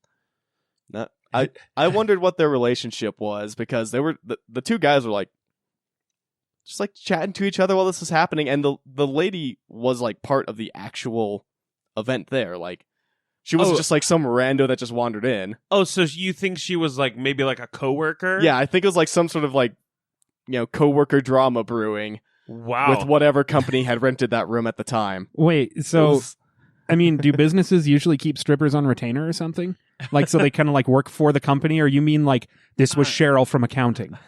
Speaker 1: No, I wondered what their relationship was, because they were the two guys were like just like chatting to each other while this was happening, and the lady was like part of the actual event there. Like, she wasn't just like some rando that just wandered in.
Speaker 2: Oh, so you think she was like maybe like a coworker?
Speaker 1: Yeah, I think it was like some sort of like, coworker drama brewing.
Speaker 2: Wow.
Speaker 1: With whatever company had rented that room at the time.
Speaker 3: Wait, so I mean, do businesses usually keep strippers on retainer or something? Like, so they kind of like work for the company, or you mean like this was Cheryl from accounting?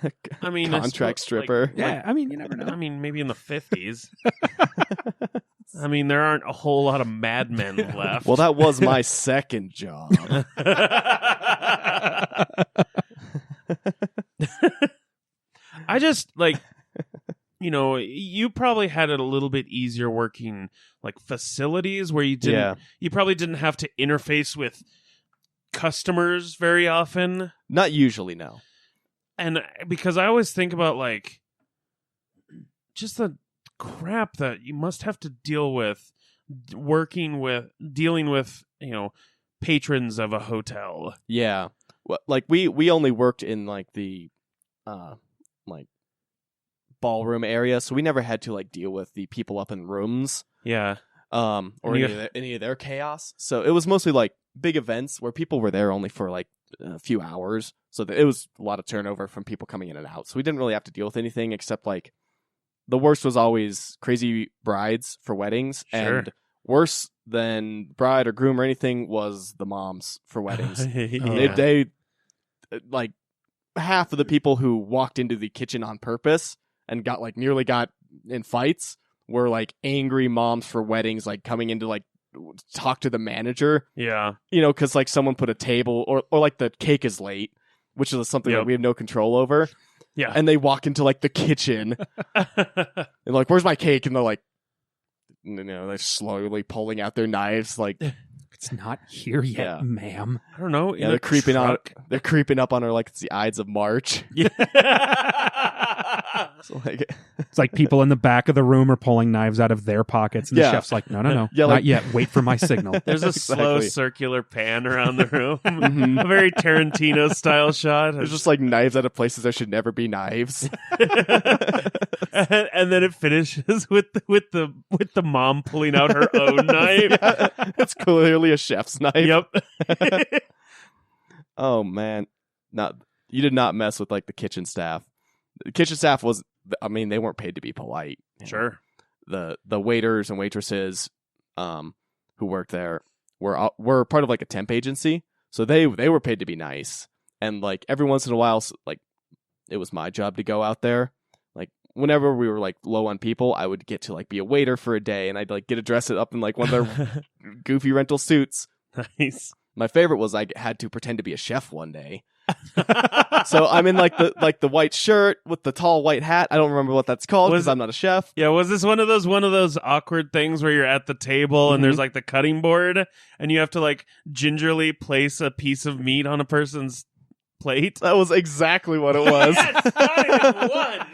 Speaker 2: I mean,
Speaker 1: contract stripper.
Speaker 3: Yeah, I mean, you never know.
Speaker 2: I mean, maybe in the 50s. I mean, there aren't a whole lot of madmen left.
Speaker 1: Well, that was my second job.
Speaker 2: I just like, you probably had it a little bit easier working like facilities where you probably didn't have to interface with customers very often.
Speaker 1: Not usually, no.
Speaker 2: And because I always think about like just the crap that you must have to deal with dealing with, patrons of a hotel.
Speaker 1: Yeah. Well, like we only worked in like the like ballroom area, so we never had to like deal with the people up in rooms.
Speaker 2: Yeah.
Speaker 1: Or any of their chaos. So it was mostly like big events where people were there only for like a few hours. So it was a lot of turnover from people coming in and out. So we didn't really have to deal with anything except like the worst was always crazy brides for weddings.
Speaker 2: Sure.
Speaker 1: And worse than bride or groom or anything was the moms for weddings.
Speaker 2: Yeah.
Speaker 1: They like half of the people who walked into the kitchen on purpose and nearly got in fights were like angry moms for weddings, like coming in to like talk to the manager.
Speaker 2: Yeah.
Speaker 1: Because like someone put a table or like the cake is late, which is something that we have no control over.
Speaker 2: Yeah.
Speaker 1: And they walk into like the kitchen and like, where's my cake? And they're like, they're slowly pulling out their knives. Like,
Speaker 3: it's not here yet, ma'am.
Speaker 2: I don't know.
Speaker 1: Yeah, they're creeping up on her like it's the Ides of March.
Speaker 2: Yeah.
Speaker 1: So, like,
Speaker 3: it's like people in the back of the room are pulling knives out of their pockets, and the chef's like, no,
Speaker 1: yeah,
Speaker 3: not yet. Wait for my signal.
Speaker 2: There's a slow circular pan around the room. A very Tarantino style shot.
Speaker 1: There's just like knives out of places there should never be knives.
Speaker 2: And then it finishes with the mom pulling out her own knife.
Speaker 1: Yeah, it's clearly a chef's knife.
Speaker 2: Yep.
Speaker 1: Oh man, you did not mess with like the kitchen staff. The kitchen staff they weren't paid to be polite.
Speaker 2: Sure.
Speaker 1: The waiters and waitresses, who worked there were part of like a temp agency, so they were paid to be nice. And like every once in a while, like it was my job to go out there. Like whenever we were like low on people, I would get to like be a waiter for a day, and I'd like get to dress it up in like one of their goofy rental suits.
Speaker 2: Nice.
Speaker 1: My favorite was I had to pretend to be a chef one day. So I'm in like the white shirt with the tall white hat. I don't remember what that's called because I'm not a chef.
Speaker 2: Yeah, was this one of those awkward things where you're at the table and there's like the cutting board and you have to like gingerly place a piece of meat on a person's plate?
Speaker 1: That was exactly what it was.
Speaker 2: Yes, not even one.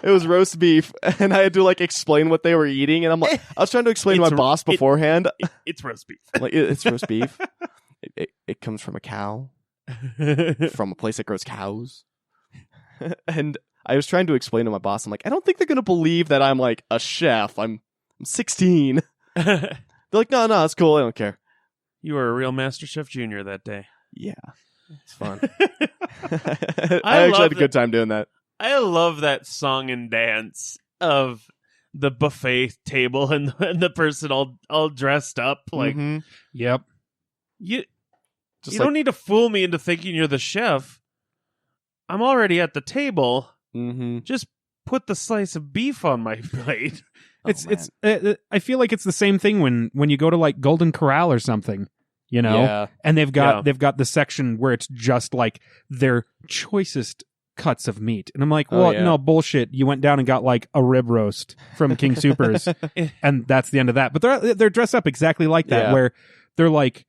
Speaker 1: It was roast beef, and I had to like explain what they were eating, and I was trying to explain to my boss beforehand.
Speaker 2: It's roast beef.
Speaker 1: Like it's roast beef. It comes from a cow. From a place that grows cows. And I was trying to explain to my boss, I'm like, I don't think they're going to believe that I'm like a chef. I'm 16. They're like, no, it's cool. I don't care.
Speaker 2: You were a real Master Chef Junior that day.
Speaker 1: Yeah. It's fun. I actually had a good time doing that.
Speaker 2: I love that song and dance of the buffet table and the person all dressed up. Like,
Speaker 3: Yep.
Speaker 2: You don't need to fool me into thinking you're the chef. I'm already at the table. Just put the slice of beef on my plate.
Speaker 3: I feel like it's the same thing when you go to like Golden Corral or something,
Speaker 1: Yeah.
Speaker 3: and they've got the section where it's just like their choicest cuts of meat, and I'm like, no, bullshit. You went down and got like a rib roast from King Soopers, and that's the end of that. But they're dressed up exactly like that, where they're like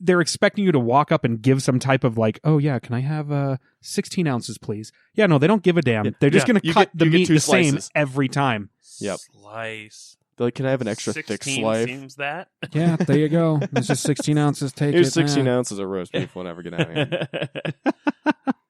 Speaker 3: they're expecting you to walk up and give some type of like, oh yeah, can I have 16 ounces, please? Yeah, no, they don't give a damn. They're just going to cut the meat the same every time.
Speaker 1: Yep.
Speaker 2: Slice.
Speaker 1: They're like, can I have an extra thick
Speaker 2: 16
Speaker 1: slice?
Speaker 2: seems that.
Speaker 3: Yeah, there you go. There's just 16 ounces. Take
Speaker 1: Here's
Speaker 3: it.
Speaker 1: 16 ounces of roast beef. Whenever get out of here.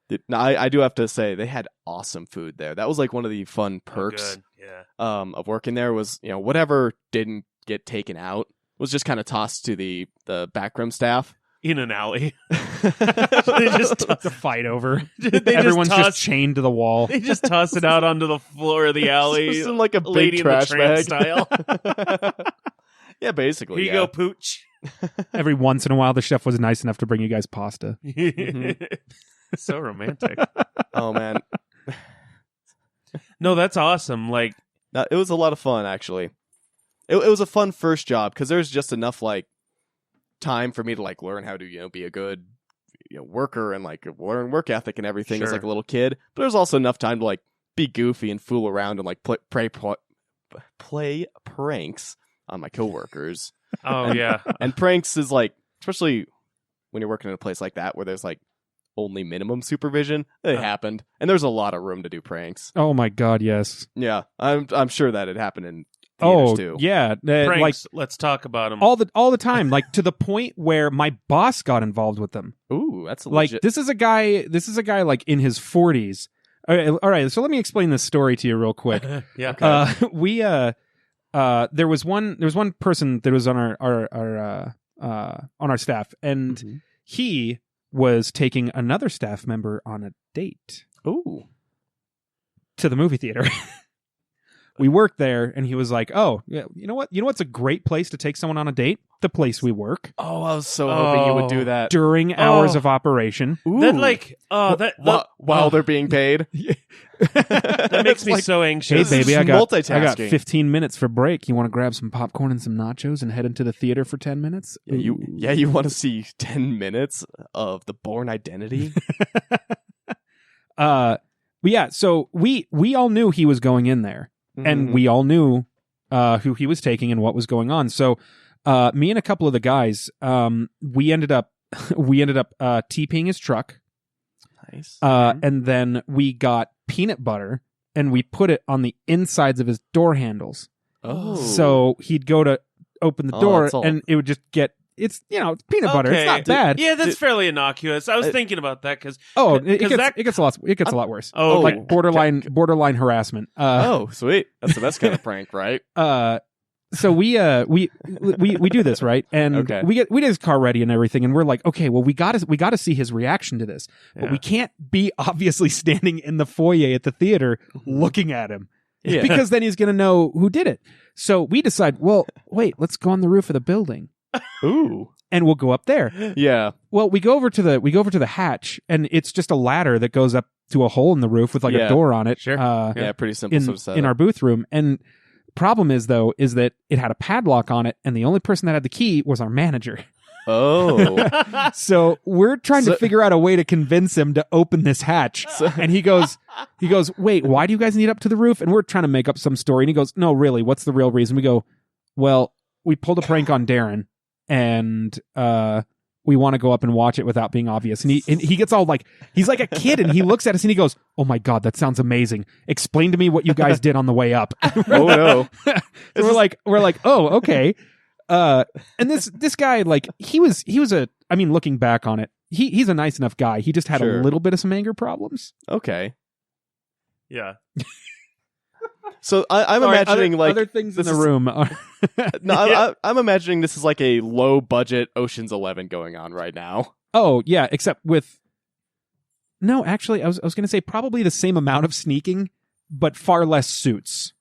Speaker 1: Dude, no, I do have to say they had awesome food there. That was like one of the fun perks
Speaker 2: Good. Yeah.
Speaker 1: of working there was, whatever didn't get taken out was just kind of tossed to the backroom staff.
Speaker 2: In an alley.
Speaker 3: They just toss a fight over. Everyone's just chained to the wall.
Speaker 2: They just toss it out onto the floor of the alley.
Speaker 1: Just in like a big
Speaker 2: Lady
Speaker 1: trash
Speaker 2: in the
Speaker 1: bag
Speaker 2: Tramp style.
Speaker 1: Yeah, basically.
Speaker 2: Here you go, Pooch.
Speaker 3: Every once in a while, the chef was nice enough to bring you guys pasta.
Speaker 2: So romantic.
Speaker 1: Oh man,
Speaker 2: No, that's awesome. Like,
Speaker 1: it was a lot of fun actually. It was a fun first job because there's just enough like time for me to like learn how to be a good worker and like learn work ethic and everything as
Speaker 2: Sure.
Speaker 1: like a little kid. But there's also enough time to like be goofy and fool around and like play pranks on my coworkers.
Speaker 2: oh yeah.
Speaker 1: And pranks is like, especially when you're working in a place like that where there's like only minimum supervision, it happened, and there's a lot of room to do pranks.
Speaker 3: Oh my God, yes.
Speaker 1: Yeah, I'm sure that it happened in theaters too.
Speaker 3: Yeah.
Speaker 2: Pranks,
Speaker 3: Like
Speaker 2: let's talk about them.
Speaker 3: all the time, like to the point where my boss got involved with them.
Speaker 1: Ooh, that's a
Speaker 3: Like
Speaker 1: legit.
Speaker 3: this is a guy like in his 40s. All right, so let me explain this story to you real quick.
Speaker 2: Yeah.
Speaker 3: There was one person that was on our staff, and
Speaker 1: Mhm.
Speaker 3: he was taking another staff member on a date
Speaker 1: Ooh,
Speaker 3: to the movie theater. We worked there, and he was like, "Oh, yeah, you know what? You know what's a great place to take someone on a date? The place we work
Speaker 1: oh, I was so hoping you would do that.
Speaker 3: during hours of operation."
Speaker 1: Ooh.
Speaker 2: That like
Speaker 1: while they're being paid.
Speaker 2: that makes me so
Speaker 3: Hey,
Speaker 2: anxious.
Speaker 3: baby, I got
Speaker 1: multitasking.
Speaker 3: 15 minutes for break. You want to grab some popcorn and some nachos and head into the theater for 10 minutes?
Speaker 1: You want to see 10 minutes of the Bourne Identity?
Speaker 3: But yeah, so we all knew he was going in there, and we all knew who he was taking and what was going on. So me and a couple of the guys, we ended up TPing his truck,
Speaker 1: Nice.
Speaker 3: and then we got peanut butter and we put it on the insides of his door handles.
Speaker 1: Oh.
Speaker 3: So he'd go to open the
Speaker 1: Oh,
Speaker 3: door,
Speaker 1: it's all-
Speaker 3: and it would just get. It's it's peanut butter. It's not bad.
Speaker 2: Yeah, that's fairly innocuous. I was thinking about that because
Speaker 3: It gets a lot worse.
Speaker 2: Oh,
Speaker 3: Like borderline harassment.
Speaker 1: Oh, sweet. That's the best kind of prank, right?
Speaker 3: So we do this, right? And
Speaker 1: Okay.
Speaker 3: we get his car ready and everything, and we're like, okay, well we gotta see his reaction to this. But
Speaker 2: Yeah.
Speaker 3: we can't be obviously standing in the foyer at the theater looking at him.
Speaker 1: Yeah.
Speaker 3: Because then he's gonna know who did it. So we decide, well, wait, let's go on the roof of the building.
Speaker 1: Ooh.
Speaker 3: And we'll go up there.
Speaker 1: Yeah.
Speaker 3: Well, we go over to the hatch, and it's just a ladder that goes up to a hole in the roof with like
Speaker 1: Yeah.
Speaker 3: a door on it.
Speaker 2: Sure.
Speaker 1: Yeah, pretty simple
Speaker 3: in
Speaker 1: sort of setup.
Speaker 3: in our booth room. And problem is that it had a padlock on it, and the only person that had the key was our manager.
Speaker 1: Oh.
Speaker 3: So we're trying to
Speaker 1: So-
Speaker 3: figure out a way to convince him to open this hatch. And he goes, wait, why do you guys need up to the roof? And we're trying to make up some story. And he goes, no, really, what's the real reason? We go, well, we pulled a prank on Darren, and we want to go up and watch it without being obvious. And he gets all like, he's like a kid, and he looks at us and he goes, oh my God, that sounds amazing. Explain to me what you guys did on the way up.
Speaker 1: Oh, no.
Speaker 3: So we're like, oh, okay. And this guy, like, he was looking back on it, he's a nice enough guy. He just had
Speaker 1: Sure.
Speaker 3: a little bit of some anger problems.
Speaker 1: Okay.
Speaker 2: Yeah.
Speaker 1: So I'm
Speaker 3: All right,
Speaker 1: imagining like
Speaker 3: other things in
Speaker 1: this
Speaker 3: the
Speaker 1: is-
Speaker 3: room.
Speaker 1: No,
Speaker 2: Yeah.
Speaker 1: I'm imagining this is like a low budget Ocean's 11 going on right now.
Speaker 3: Oh yeah, except with no, actually, I was going to say probably the same amount of sneaking, but far less suits.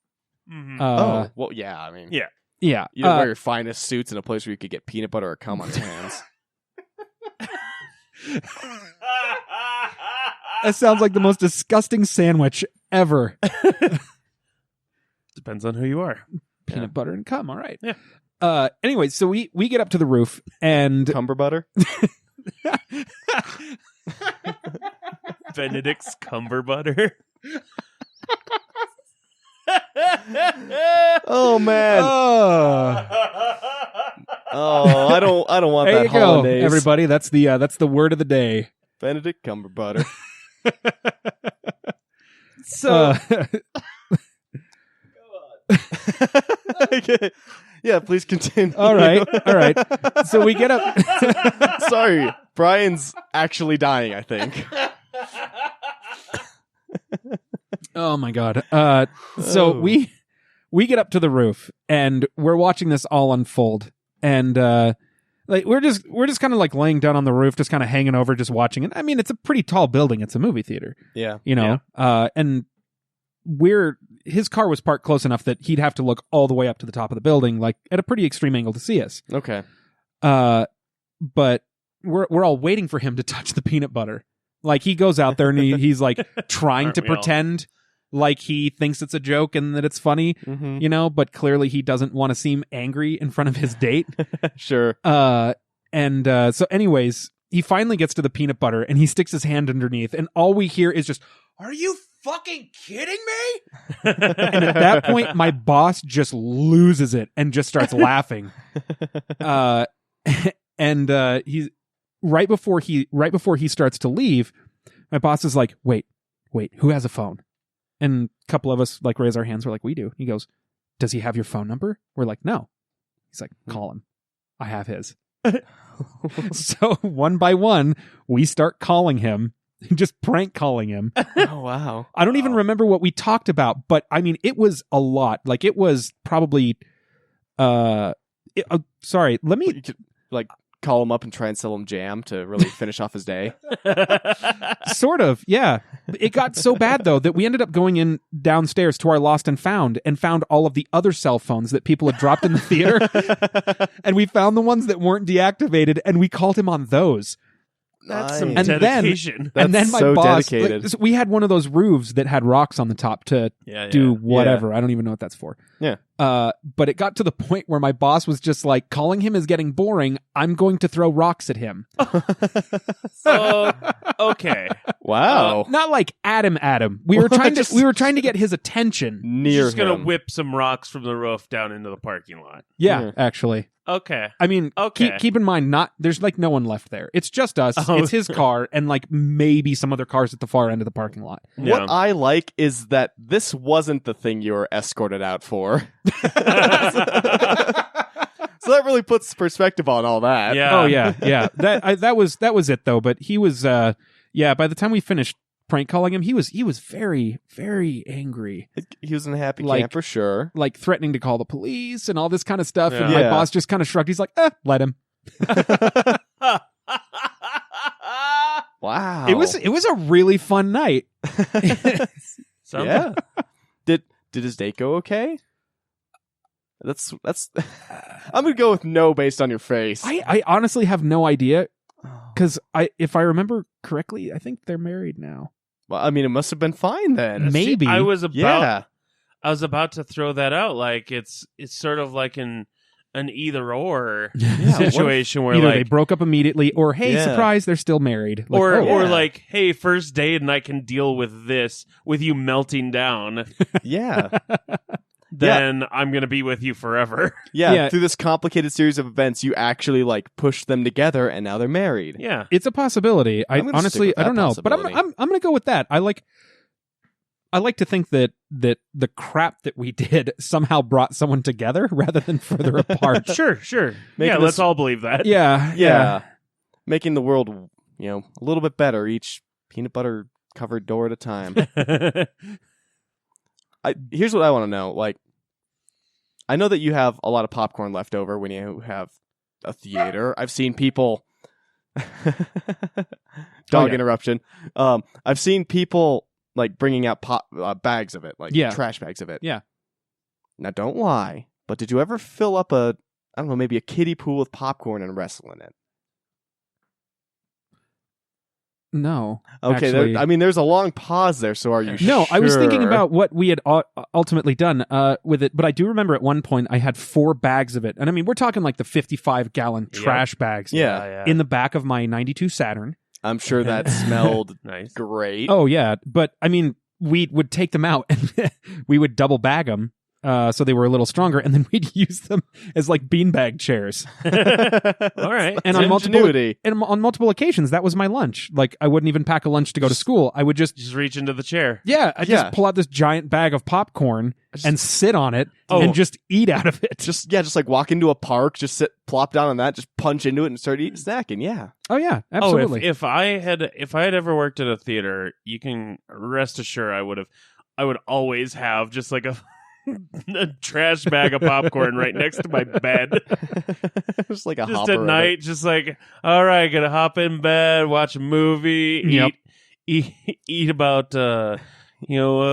Speaker 2: Mhm.
Speaker 1: Oh, well, yeah. I mean,
Speaker 2: Yeah.
Speaker 3: Yeah.
Speaker 1: you don't wear your finest suits in a place where you could get peanut butter or cum on your hands.
Speaker 3: That sounds like the most disgusting sandwich ever.
Speaker 2: Depends on who you are.
Speaker 3: Peanut butter and cum. All right.
Speaker 2: Yeah.
Speaker 3: Anyway, so we get up to the roof and
Speaker 1: Cumber butter.
Speaker 2: Benedict's cumber butter.
Speaker 1: Oh man. Oh, I don't want
Speaker 3: there
Speaker 1: that
Speaker 3: you go,
Speaker 1: hollandaise.
Speaker 3: everybody. That's the word of the day.
Speaker 1: Benedict Cumber butter.
Speaker 3: So
Speaker 1: Okay. Yeah, please continue.
Speaker 3: All right. So we get up.
Speaker 1: Sorry, Brian's actually dying, I think.
Speaker 3: Oh my god. So we get up to the roof and we're watching this all unfold, and like we're just kind of like laying down on the roof, just kind of hanging over, just watching it. I mean, it's a pretty tall building. It's a movie theater.
Speaker 1: Yeah.
Speaker 3: You know. And his car was parked close enough that he'd have to look all the way up to the top of the building, like at a pretty extreme angle to see us.
Speaker 1: Okay.
Speaker 3: But we're all waiting for him to touch the peanut butter. Like he goes out there and he's like trying to pretend like he thinks it's a joke and that it's funny, you know, but clearly he doesn't want to seem angry in front of his date.
Speaker 1: Sure.
Speaker 3: So anyways, he finally gets to the peanut butter and he sticks his hand underneath, and all we hear is just, "Are you fucking kidding me?" And at that point, my boss just loses it and just starts laughing. He's right before he starts to leave, my boss is like, wait, who has a phone? And a couple of us like raise our hands. We're like, we do. He goes, "Does he have your phone number?" We're like, "No." He's like, "Call him. I have his." So one by one, we start calling him, just prank calling him.
Speaker 1: Oh, wow.
Speaker 3: I don't even remember what we talked about, but I mean, it was a lot. Like it was probably, sorry, let me
Speaker 1: You could, like, call him up and try and sell him jam to really finish off his day.
Speaker 3: sort of. Yeah. It got so bad though that we ended up going in downstairs to our lost and found all of the other cell phones that people had dropped in the theater. And we found the ones that weren't deactivated and we called him on those.
Speaker 2: That's some
Speaker 1: Nice.
Speaker 2: dedication.
Speaker 3: And then my
Speaker 1: so
Speaker 3: boss,
Speaker 1: dedicated.
Speaker 3: like, we had one of those roofs that had rocks on the top to do whatever. I don't even know what that's for.
Speaker 1: Yeah.
Speaker 3: But it got to the point where my boss was just like, calling him is getting boring. I'm going to throw rocks at him.
Speaker 2: Okay.
Speaker 1: Wow.
Speaker 3: Not like Adam. We were trying to get his attention.
Speaker 1: Near
Speaker 2: Just gonna
Speaker 1: him.
Speaker 2: whip some rocks from the roof down into the parking lot.
Speaker 3: Yeah, actually.
Speaker 2: Okay.
Speaker 3: I mean,
Speaker 2: Okay.
Speaker 3: keep in mind, there's like no one left there. It's just us.
Speaker 2: Oh.
Speaker 3: It's his car and like maybe some other cars at the far end of the parking lot.
Speaker 2: Yeah.
Speaker 1: What I like is that this wasn't the thing you were escorted out for. So that really puts perspective on all that.
Speaker 2: Yeah.
Speaker 3: Oh yeah. That was it though. But he was by the time we finished prank calling him, he was very, very angry.
Speaker 1: He was in a happy
Speaker 3: Like-
Speaker 1: camp for sure.
Speaker 3: Like threatening to call the police and all this kind of stuff. And
Speaker 1: Yeah.
Speaker 3: my boss just kind of shrugged. He's like, let him.
Speaker 1: Wow.
Speaker 3: It was a really fun night.
Speaker 2: Sounds
Speaker 1: Yeah. Did his date go okay? That's I'm gonna go with no based on your face.
Speaker 3: I honestly have no idea, because if I remember correctly, I think they're married now.
Speaker 1: Well, I mean, it must have been fine then.
Speaker 3: Maybe.
Speaker 2: I was
Speaker 1: Yeah.
Speaker 2: about to throw that out. Like it's sort of like an either or
Speaker 1: Yeah,
Speaker 2: situation where
Speaker 3: Either
Speaker 2: like
Speaker 3: they broke up immediately, or hey,
Speaker 1: Yeah.
Speaker 3: surprise, they're still married. Like,
Speaker 2: or
Speaker 1: yeah.
Speaker 2: like, hey, first date and I can deal with this with you melting down.
Speaker 1: Yeah.
Speaker 2: Then I'm gonna be with you forever.
Speaker 1: Yeah.
Speaker 3: Yeah.
Speaker 1: Through this complicated series of events, you actually like pushed them together, and now they're married.
Speaker 2: Yeah.
Speaker 3: it's a possibility. I
Speaker 1: I'm gonna
Speaker 3: honestly,
Speaker 1: stick with
Speaker 3: I don't
Speaker 1: that
Speaker 3: know, but I'm
Speaker 1: possibility.
Speaker 3: gonna go with that. I like to think that the crap that we did somehow brought someone together rather than further apart.
Speaker 2: Sure.
Speaker 1: Making
Speaker 2: Yeah,
Speaker 1: this-
Speaker 2: let's all believe that.
Speaker 3: Yeah.
Speaker 1: Making the world, a little bit better each peanut butter covered door at a time. Here's what I want to know. Like, I know that you have a lot of popcorn left over when you have a theater. I've seen people. Dog interruption. I've seen people like bringing out bags of it, like trash bags of it.
Speaker 3: Yeah.
Speaker 1: Now, don't lie, but did you ever fill up maybe a kiddie pool with popcorn and wrestle in it?
Speaker 3: No.
Speaker 1: Okay,
Speaker 3: actually.
Speaker 1: there's a long pause there, so are you
Speaker 3: No, I was thinking
Speaker 1: sure?
Speaker 3: about what we had ultimately done with it, but I do remember at one point I had 4 bags of it. And I mean, we're talking like the 55-gallon trash bags
Speaker 1: Yeah.
Speaker 3: in the back of my 92 Saturn.
Speaker 1: I'm sure that smelled
Speaker 2: Nice.
Speaker 1: great.
Speaker 3: Oh, yeah. But I mean, we would take them out and we would double bag them so they were a little stronger, and then we'd use them as like beanbag chairs.
Speaker 2: All right.
Speaker 3: And on multiple occasions, that was my lunch. Like, I wouldn't even pack a lunch to go to school. I would just
Speaker 2: reach into the chair.
Speaker 3: Yeah, I just pull out this giant bag of popcorn and sit on it and just eat out of it.
Speaker 1: Just like walk into a park, just sit, plop down on that, just punch into it and start eating, snacking. Yeah.
Speaker 3: Oh yeah, absolutely.
Speaker 2: If I had ever worked at a theater, you can rest assured I would always have just like a trash bag of popcorn right next to my bed.
Speaker 1: Just like a
Speaker 2: just
Speaker 1: hopper
Speaker 2: at night, just like, all right, gonna hop in bed, watch a movie, eat about a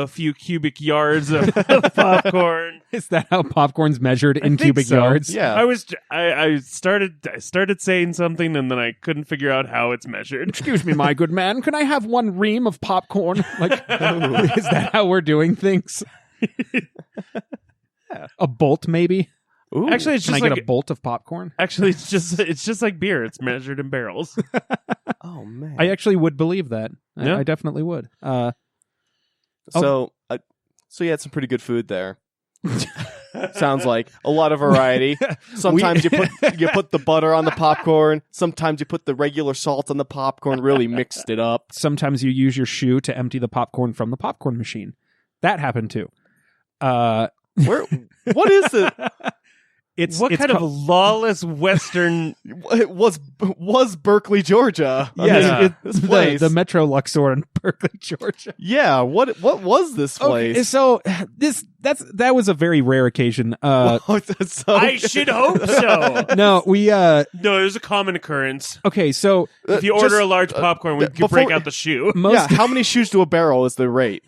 Speaker 2: few cubic yards of popcorn.
Speaker 3: Is that how popcorn's measured in cubic yards?
Speaker 1: Yeah.
Speaker 2: I started saying something and then I couldn't figure out how it's measured.
Speaker 3: Excuse me, my good man, can I have one ream of popcorn? Like, is that how we're doing things? A bolt, maybe.
Speaker 1: Ooh.
Speaker 2: Actually, it's
Speaker 3: Can
Speaker 2: just
Speaker 3: I
Speaker 2: like
Speaker 3: get a bolt of popcorn?
Speaker 2: Actually, it's just like beer. It's measured in barrels.
Speaker 1: Oh man,
Speaker 3: I actually would believe that.
Speaker 2: Yeah.
Speaker 3: I definitely would.
Speaker 1: So you had some pretty good food there. Sounds like a lot of variety. Sometimes you put the butter on the popcorn. Sometimes you put the regular salt on the popcorn. Really mixed it up.
Speaker 3: Sometimes you use your shoe to empty the popcorn from the popcorn machine. That happened too.
Speaker 1: What is it?
Speaker 3: It's
Speaker 2: kind of lawless Western
Speaker 1: It was Berkeley, Georgia. This place.
Speaker 3: The Metro Luxor in Berkeley, Georgia.
Speaker 1: Yeah, what was this place?
Speaker 3: Okay, so that was a very rare occasion.
Speaker 2: I should hope so.
Speaker 3: No,
Speaker 2: no, it was a common occurrence.
Speaker 3: Okay, so
Speaker 2: if you order a large popcorn, we could break out the shoe.
Speaker 1: How many shoes to a barrel is the rate?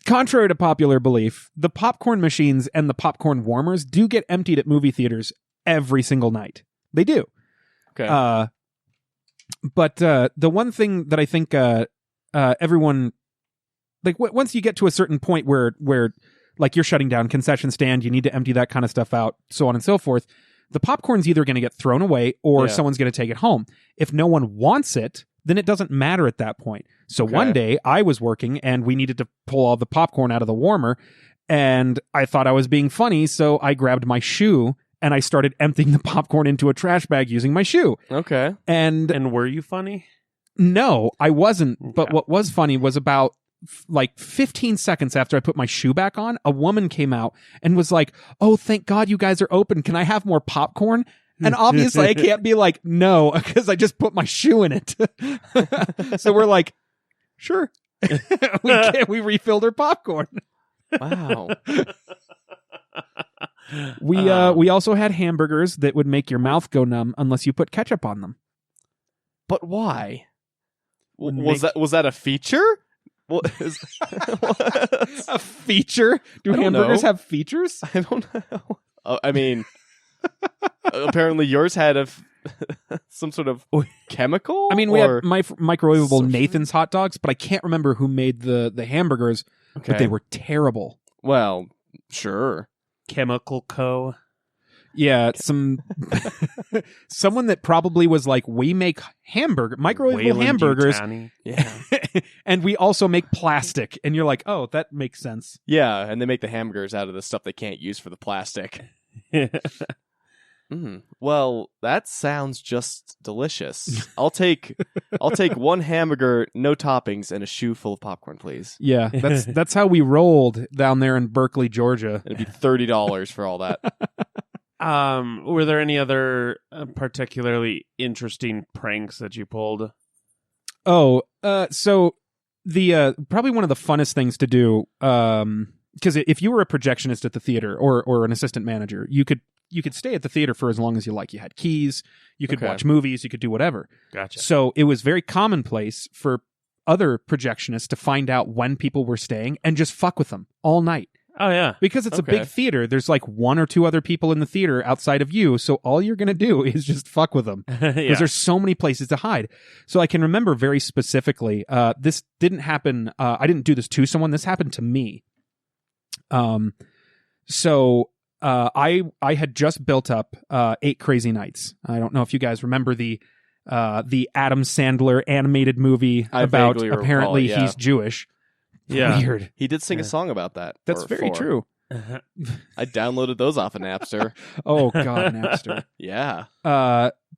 Speaker 3: Contrary to popular belief, the popcorn machines and the popcorn warmers do get emptied at movie theaters every single night. They do.
Speaker 1: Okay.
Speaker 3: But the one thing that I think everyone, like, once you get to a certain point where like you're shutting down concession stand, you need to empty that kind of stuff out, so on and so forth, the popcorn's either going to get thrown away or someone's going to take it home. If no one wants it, then it doesn't matter at that point. So one day I was working and we needed to pull all the popcorn out of the warmer, and I thought I was being funny, so I grabbed my shoe and I started emptying the popcorn into a trash bag using my shoe.
Speaker 1: Okay.
Speaker 3: And
Speaker 2: were you funny?
Speaker 3: No, I wasn't. Okay. But what was funny was about like 15 seconds after I put my shoe back on, a woman came out and was like, "Oh, thank God you guys are open. Can I have more popcorn?" And obviously I can't be like, no, because I just put my shoe in it. So we're like, sure. we refilled her popcorn.
Speaker 1: Wow.
Speaker 3: We also had hamburgers that would make your mouth go numb unless you put ketchup on them.
Speaker 1: But why? Was that a feature?
Speaker 3: A feature? Do hamburgers have features?
Speaker 1: I don't know. I mean, apparently yours had some sort of chemical.
Speaker 3: I mean, we had microwavable Nathan's hot dogs, but I can't remember who made the hamburgers.
Speaker 1: Okay.
Speaker 3: But they were terrible.
Speaker 1: Well, sure.
Speaker 2: Chemical Co.
Speaker 3: Yeah, someone that probably was like, we make microwavable hamburgers,
Speaker 1: yeah,
Speaker 3: and we also make plastic. And you're like, oh, that makes sense.
Speaker 1: Yeah, and they make the hamburgers out of the stuff they can't use for the plastic. Well, that sounds just delicious. I'll take one hamburger, no toppings, and a shoe full of popcorn, please.
Speaker 3: Yeah, that's how we rolled down there in Berkeley, Georgia.
Speaker 1: It'd be $30 for all that.
Speaker 2: Were there any other particularly interesting pranks that you pulled?
Speaker 3: Oh, so the probably one of the funnest things to do, because if you were a projectionist at the theater or an assistant manager, you could stay at the theater for as long as you like. You had keys, you could watch movies, you could do whatever.
Speaker 2: Gotcha.
Speaker 3: So it was very commonplace for other projectionists to find out when people were staying and just fuck with them all night.
Speaker 2: Oh, yeah.
Speaker 3: Because it's a big theater. There's like one or two other people in the theater outside of you. So all you're going to do is just fuck with them. Because there's so many places to hide. So I can remember very specifically, this didn't happen. I didn't do this to someone. This happened to me. So I had just built up 8 Crazy Nights. I don't know if you guys remember the the Adam Sandler animated movie
Speaker 1: I
Speaker 3: about
Speaker 1: vaguely recall
Speaker 3: apparently
Speaker 1: it, yeah.
Speaker 3: he's Jewish.
Speaker 2: Yeah.
Speaker 3: Weird.
Speaker 1: He did sing a song about that.
Speaker 3: That's
Speaker 1: or
Speaker 3: very
Speaker 1: four.
Speaker 3: true.
Speaker 1: I downloaded those off of Napster.
Speaker 3: Oh God, Napster.
Speaker 1: Yeah.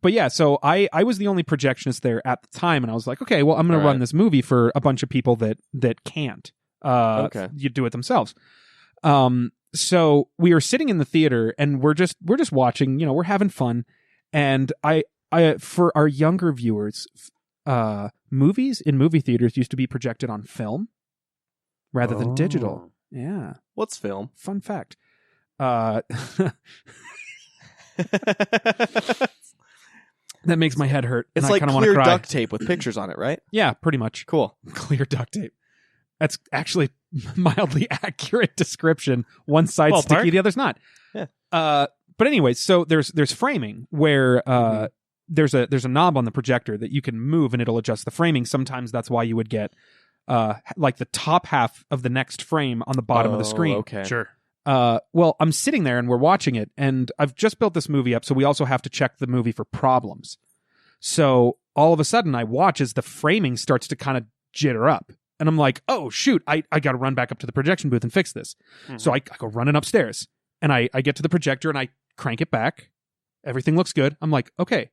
Speaker 3: But yeah, so I was the only projectionist there at the time, and I was like, okay, well, I'm going
Speaker 1: All
Speaker 3: to run
Speaker 1: right.
Speaker 3: this movie for a bunch of people that can't.
Speaker 1: Okay.
Speaker 3: You do it themselves. So we were sitting in the theater, and we're just watching. We're having fun, and I for our younger viewers, movies in movie theaters used to be projected on film rather than digital. Yeah.
Speaker 1: What's film?
Speaker 3: Fun fact. That makes my head hurt.
Speaker 1: It's
Speaker 3: and
Speaker 1: like
Speaker 3: I kinda wanna
Speaker 1: clear
Speaker 3: cry.
Speaker 1: duct tape with pictures on it, right?
Speaker 3: Yeah, pretty much.
Speaker 1: Cool.
Speaker 3: Clear duct tape. That's actually mildly accurate description. One side's
Speaker 2: Ballpark.
Speaker 3: sticky, the other's not.
Speaker 1: Yeah.
Speaker 3: But anyway, so there's framing where there's a knob on the projector that you can move and it'll adjust the framing. Sometimes that's why you would get like the top half of the next frame on the bottom of the screen.
Speaker 1: Okay.
Speaker 2: Sure.
Speaker 3: Well, I'm sitting there and we're watching it, and I've just built this movie up, so we also have to check the movie for problems. So all of a sudden, I watch as the framing starts to kind of jitter up, and I'm like, "Oh shoot! I got to run back up to the projection booth and fix this."
Speaker 2: Mhm.
Speaker 3: So I go running upstairs, and I get to the projector and I crank it back. Everything looks good. I'm like, "Okay,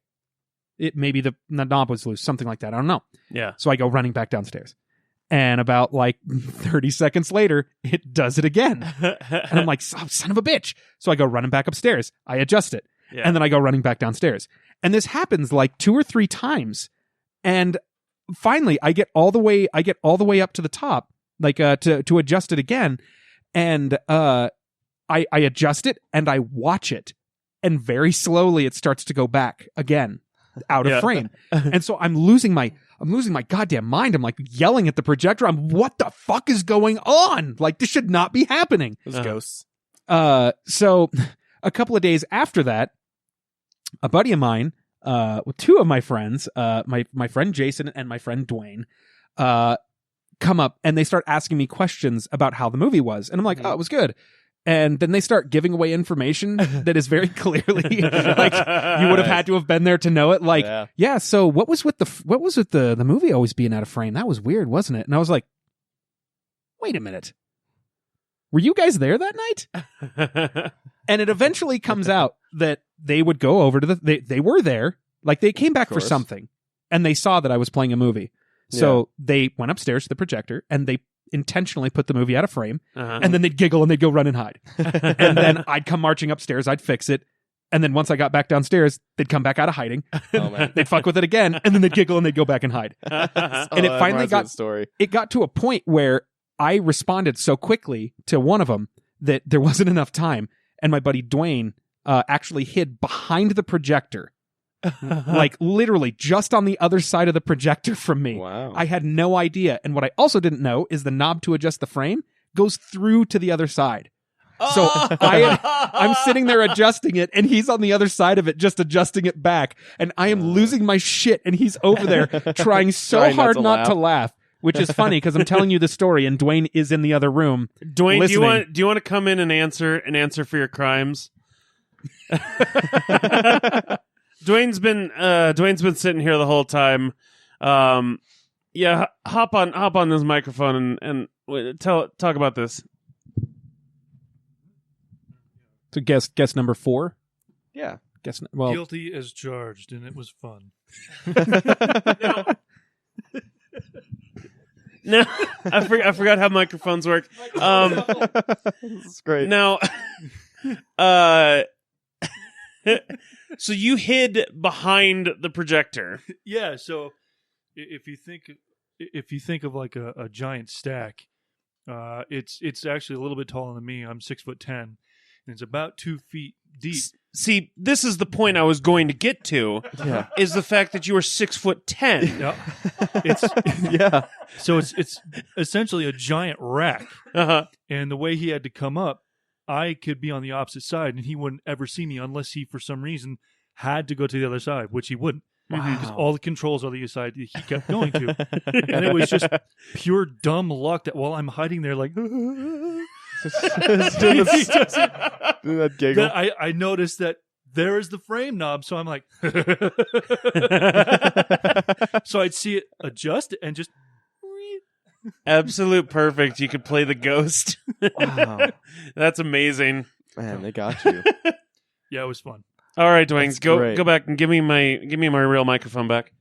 Speaker 3: maybe the knob was loose, something like that. I don't know."
Speaker 2: Yeah.
Speaker 3: So I go running back downstairs. And about like 30 seconds later, it does it again. And I'm like, oh, son of a bitch. So I go running back upstairs. I adjust it.
Speaker 2: Yeah.
Speaker 3: And then I go running back downstairs. And this happens like 2 or 3 times. And finally, I get all the way up to the top, like to adjust it again. And I adjust it and I watch it. And very slowly it starts to go back again out of
Speaker 2: Yeah.
Speaker 3: frame. And so I'm losing my goddamn mind. I'm like yelling at the projector. What the fuck is going on? Like, this should not be happening.
Speaker 1: It was ghosts.
Speaker 3: So a couple of days after that, a buddy of mine, with 2 of my friends, my friend Jason and my friend Dwayne, come up and they start asking me questions about how the movie was. And I'm like, oh, it was good. And then they start giving away information that is very clearly like you would have had to have been there to know it. Like, yeah, so what was with the movie always being out of frame? That was weird, wasn't it? And I was like, wait a minute. Were you guys there that night? And it eventually comes out that they would go over to they were there. Like, they came back for something and they saw that I was playing a movie. So they went upstairs to the projector and they intentionally put the movie out of frame, and then they'd giggle and they'd go run and hide. And then I'd come marching upstairs, I'd fix it, and then once I got back downstairs, they'd come back out of hiding.
Speaker 1: Oh, man.
Speaker 3: They'd fuck with it again, and then they'd giggle and they'd go back and hide. And it finally got to a point where I responded so quickly to one of them that there wasn't enough time, and my buddy Dwayne actually hid behind the projector. Like literally just on the other side of the projector from me.
Speaker 1: Wow.
Speaker 3: I had no idea. And what I also didn't know is the knob to adjust the frame goes through to the other side. So I'm sitting there adjusting it and he's on the other side of it just adjusting it back. And I am losing my shit and he's over there trying so
Speaker 1: Trying
Speaker 3: hard not to laugh. Which is funny because I'm telling you the story and Dwayne is in the other room.
Speaker 2: Dwayne,
Speaker 3: listening.
Speaker 2: do you want to come in and answer for your crimes? Dwayne's been sitting here the whole time. Yeah, hop on this microphone and talk about this.
Speaker 3: So guess number 4.
Speaker 1: Yeah.
Speaker 3: Well,
Speaker 4: guilty as charged, and it was fun.
Speaker 2: No, I forgot how microphones work.
Speaker 1: This is great.
Speaker 2: Now, so you hid behind the projector.
Speaker 4: Yeah. So if you think of like a giant stack, it's actually a little bit taller than me. I'm 6'10", and it's about 2 feet deep.
Speaker 2: See, this is the point I was going to get to.
Speaker 1: Yeah.
Speaker 2: Is the fact that you were 6'10".
Speaker 4: Yeah. It's
Speaker 1: Yeah.
Speaker 4: so it's essentially a giant rack, and the way he had to come up, I could be on the opposite side, and he wouldn't ever see me unless he, for some reason, had to go to the other side, which he wouldn't. Because all the controls are the other side he kept going to. And it was just pure dumb luck that while I'm hiding there like...
Speaker 1: Doing that giggle.
Speaker 4: I noticed that there is the frame knob. So I'm like, so I'd see it adjust and just.
Speaker 2: Absolute perfect. You could play the ghost.
Speaker 1: Wow.
Speaker 2: That's amazing.
Speaker 1: Man, they got you.
Speaker 4: Yeah, it was fun.
Speaker 2: All right, Dwayne,
Speaker 1: That's
Speaker 2: go
Speaker 1: great.
Speaker 2: back and give me my real microphone back.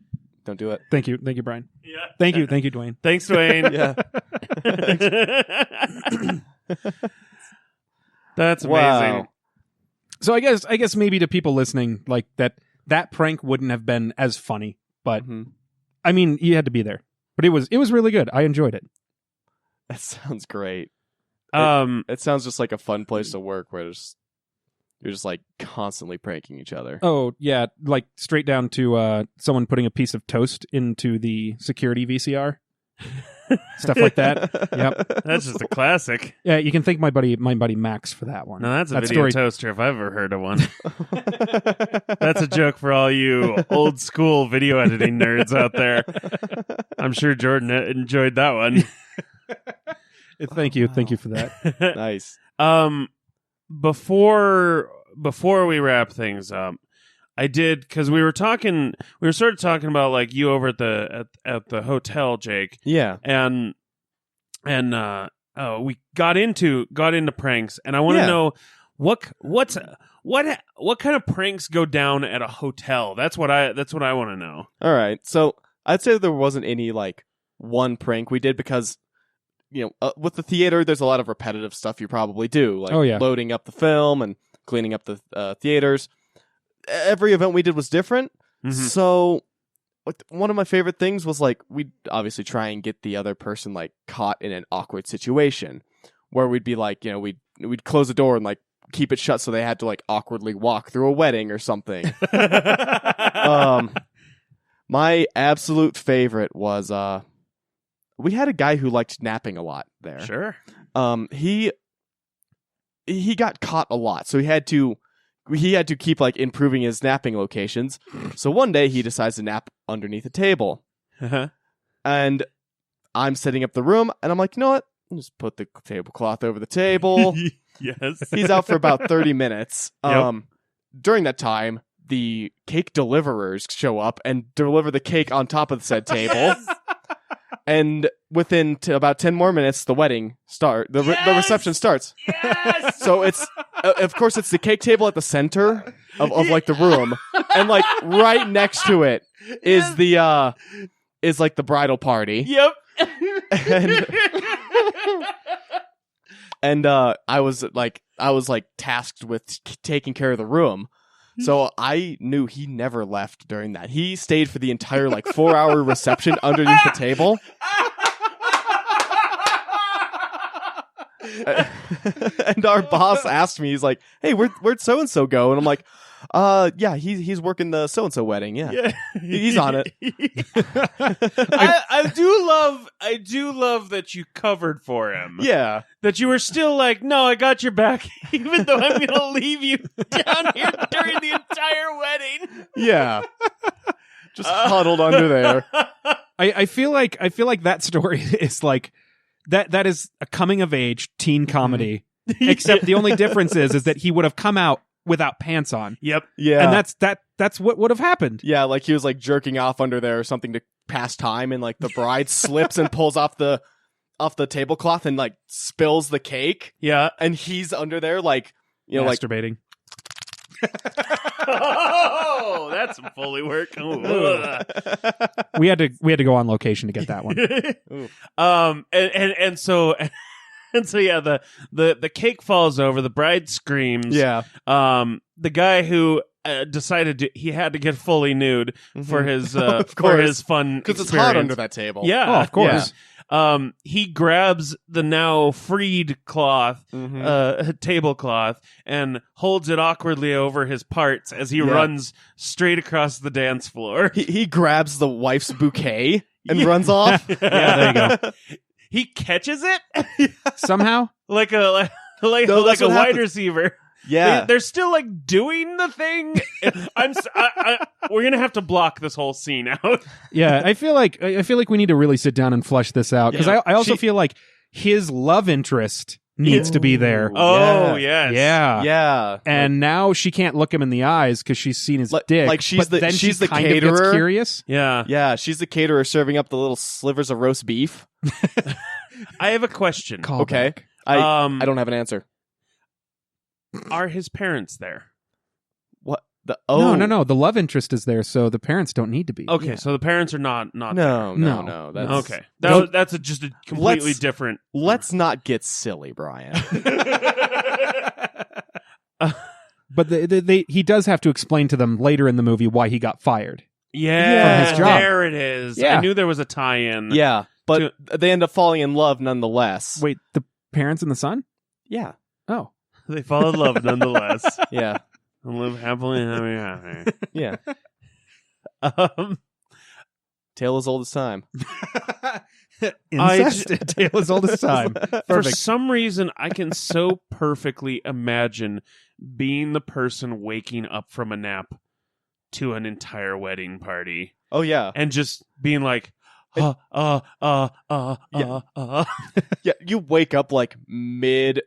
Speaker 1: Don't do it.
Speaker 3: Thank you, Brian.
Speaker 2: Yeah.
Speaker 3: Thank you, Dwayne.
Speaker 2: Thanks, Dwayne.
Speaker 1: Yeah.
Speaker 2: That's amazing.
Speaker 1: Wow.
Speaker 3: So I guess maybe to people listening, like that prank wouldn't have been as funny, but
Speaker 1: Mhm.
Speaker 3: I mean, you had to be there. But it was really good. I enjoyed it.
Speaker 1: That sounds great.
Speaker 2: Um,
Speaker 1: It sounds just like a fun place to work where you're just like constantly pranking each other.
Speaker 3: Oh yeah, like straight down to someone putting a piece of toast into the security VCR, stuff like that. Yep.
Speaker 2: that's just a classic.
Speaker 3: Yeah, you can thank my buddy Max for that one.
Speaker 2: No, that's a
Speaker 3: That
Speaker 2: video
Speaker 3: story-
Speaker 2: toaster if I've ever heard of one. That's a joke for all you old school video editing nerds out there. I'm sure Jordan enjoyed that one.
Speaker 3: Thank you for that.
Speaker 1: Nice.
Speaker 2: Before we wrap things up, I did, because we were sort of talking about like you over at the hotel, Jake,
Speaker 1: Yeah.
Speaker 2: and we got into pranks, and I want to
Speaker 1: Yeah.
Speaker 2: know what kind of pranks go down at a hotel. That's what I want to know.
Speaker 1: All right. So I'd say there wasn't any like one prank we did because, with the theater, there's a lot of repetitive stuff you probably do, like
Speaker 3: Oh, yeah.
Speaker 1: loading up the film and cleaning up the theaters. Every event we did was different.
Speaker 2: Mhm.
Speaker 1: So one of my favorite things was like we'd obviously try and get the other person like caught in an awkward situation where we'd be like, we'd close the door and like keep it shut so they had to like awkwardly walk through a wedding or something. My absolute favorite was we had a guy who liked napping a lot there.
Speaker 2: Sure.
Speaker 1: He got caught a lot, so he had to keep like improving his napping locations. So one day he decides to nap underneath a table, and I'm setting up the room, and I'm like, you know what? I'll just put the tablecloth over the table.
Speaker 2: Yes.
Speaker 1: He's out for about 30 minutes.
Speaker 2: Yep.
Speaker 1: During that time, the cake deliverers show up and deliver the cake on top of the said table. And within about 10 more minutes, the wedding the reception starts.
Speaker 2: Yes.
Speaker 1: So it's, of course, it's the cake table at the center of like the room, and like right next to it is is like the bridal party.
Speaker 2: Yep.
Speaker 1: And I was tasked with taking care of the room. So I knew he never left during that. He stayed for the entire 4-hour reception underneath the table. And our boss asked me, he's like, "Hey, where'd so and so go?" And I'm like, yeah, he's working the so and so wedding. Yeah, he's on it."
Speaker 2: I do love that you covered for him.
Speaker 1: Yeah,
Speaker 2: That you were still like, no, I got your back, even though I'm going to leave you down here during the entire wedding.
Speaker 1: yeah, just huddled under there.
Speaker 3: I feel like that story is like that is a coming of age teen comedy. Except the only difference is that he would have come out without pants on.
Speaker 2: Yep.
Speaker 1: Yeah,
Speaker 3: And that's what would have happened.
Speaker 1: yeah, like he was jerking off under there or something to pass time, and the bride slips and pulls off the tablecloth and spills the cake,
Speaker 2: Yeah.
Speaker 1: and he's under there
Speaker 3: Masturbating.
Speaker 2: Oh, that's some Foley work. Oh,
Speaker 3: We had to go on location to get that one.
Speaker 2: and so yeah, the cake falls over, the bride screams.
Speaker 1: yeah,
Speaker 2: The guy who decided he had to get fully nude for his
Speaker 1: Of
Speaker 2: for
Speaker 1: course.
Speaker 2: his fun
Speaker 1: because it's
Speaker 2: experience.
Speaker 1: hot under that table.
Speaker 2: Yeah,
Speaker 3: Oh, of course.
Speaker 2: Yeah. He grabs the now freed cloth,
Speaker 1: Mhm.
Speaker 2: tablecloth, and holds it awkwardly over his parts as he runs straight across the dance floor.
Speaker 1: He grabs the wife's bouquet and runs off.
Speaker 2: Yeah,
Speaker 3: there you go.
Speaker 2: He catches it
Speaker 3: Somehow?
Speaker 2: like a
Speaker 1: No,
Speaker 2: like
Speaker 1: that's
Speaker 2: a
Speaker 1: what
Speaker 2: wide
Speaker 1: happens.
Speaker 2: receiver.
Speaker 1: Yeah,
Speaker 2: They're still doing the thing. We're gonna have to block this whole scene out.
Speaker 3: Yeah, I feel like we need to really sit down and flesh this out because
Speaker 1: Yeah.
Speaker 3: I also feel like his love interest needs to be there.
Speaker 2: Oh,
Speaker 1: Yeah.
Speaker 2: yes.
Speaker 3: Yeah.
Speaker 1: Yeah.
Speaker 3: And now she can't look him in the eyes because she's seen his dick.
Speaker 1: like she's
Speaker 3: but then
Speaker 1: she's
Speaker 3: she
Speaker 1: the
Speaker 3: kind of
Speaker 1: caterer.
Speaker 3: gets curious.
Speaker 2: Yeah.
Speaker 1: Yeah, she's the caterer serving up the little slivers of roast beef.
Speaker 2: I have a question.
Speaker 1: Okay.
Speaker 3: Callback.
Speaker 1: I don't have an answer.
Speaker 2: Are his parents there?
Speaker 1: What?
Speaker 3: No. The love interest is there, so the parents don't need to be.
Speaker 2: Okay,
Speaker 1: Yeah.
Speaker 2: so the parents are not
Speaker 1: No.
Speaker 2: there.
Speaker 1: That's,
Speaker 2: Okay.
Speaker 1: No.
Speaker 2: That's just a completely
Speaker 1: Let's-
Speaker 2: different.
Speaker 1: Let's not get silly, Brian.
Speaker 3: But he does have to explain to them later in the movie why he got fired.
Speaker 2: Yeah,
Speaker 3: From his job.
Speaker 2: there it is.
Speaker 3: Yeah.
Speaker 2: I knew there was a tie-in.
Speaker 1: Yeah, but they end up falling in love nonetheless.
Speaker 3: Wait, the parents and the son?
Speaker 1: Yeah.
Speaker 3: Oh.
Speaker 2: They fall in love nonetheless.
Speaker 1: Yeah.
Speaker 2: And live happily ever
Speaker 1: Yeah.
Speaker 2: after.
Speaker 1: Tale as old as time.
Speaker 3: Incest. Tale as old as time.
Speaker 2: For
Speaker 3: Perfect.
Speaker 2: some reason, I can so perfectly imagine being the person waking up from a nap to an entire wedding party
Speaker 1: Oh yeah.
Speaker 2: and just being like,
Speaker 1: Yeah, you wake up like mid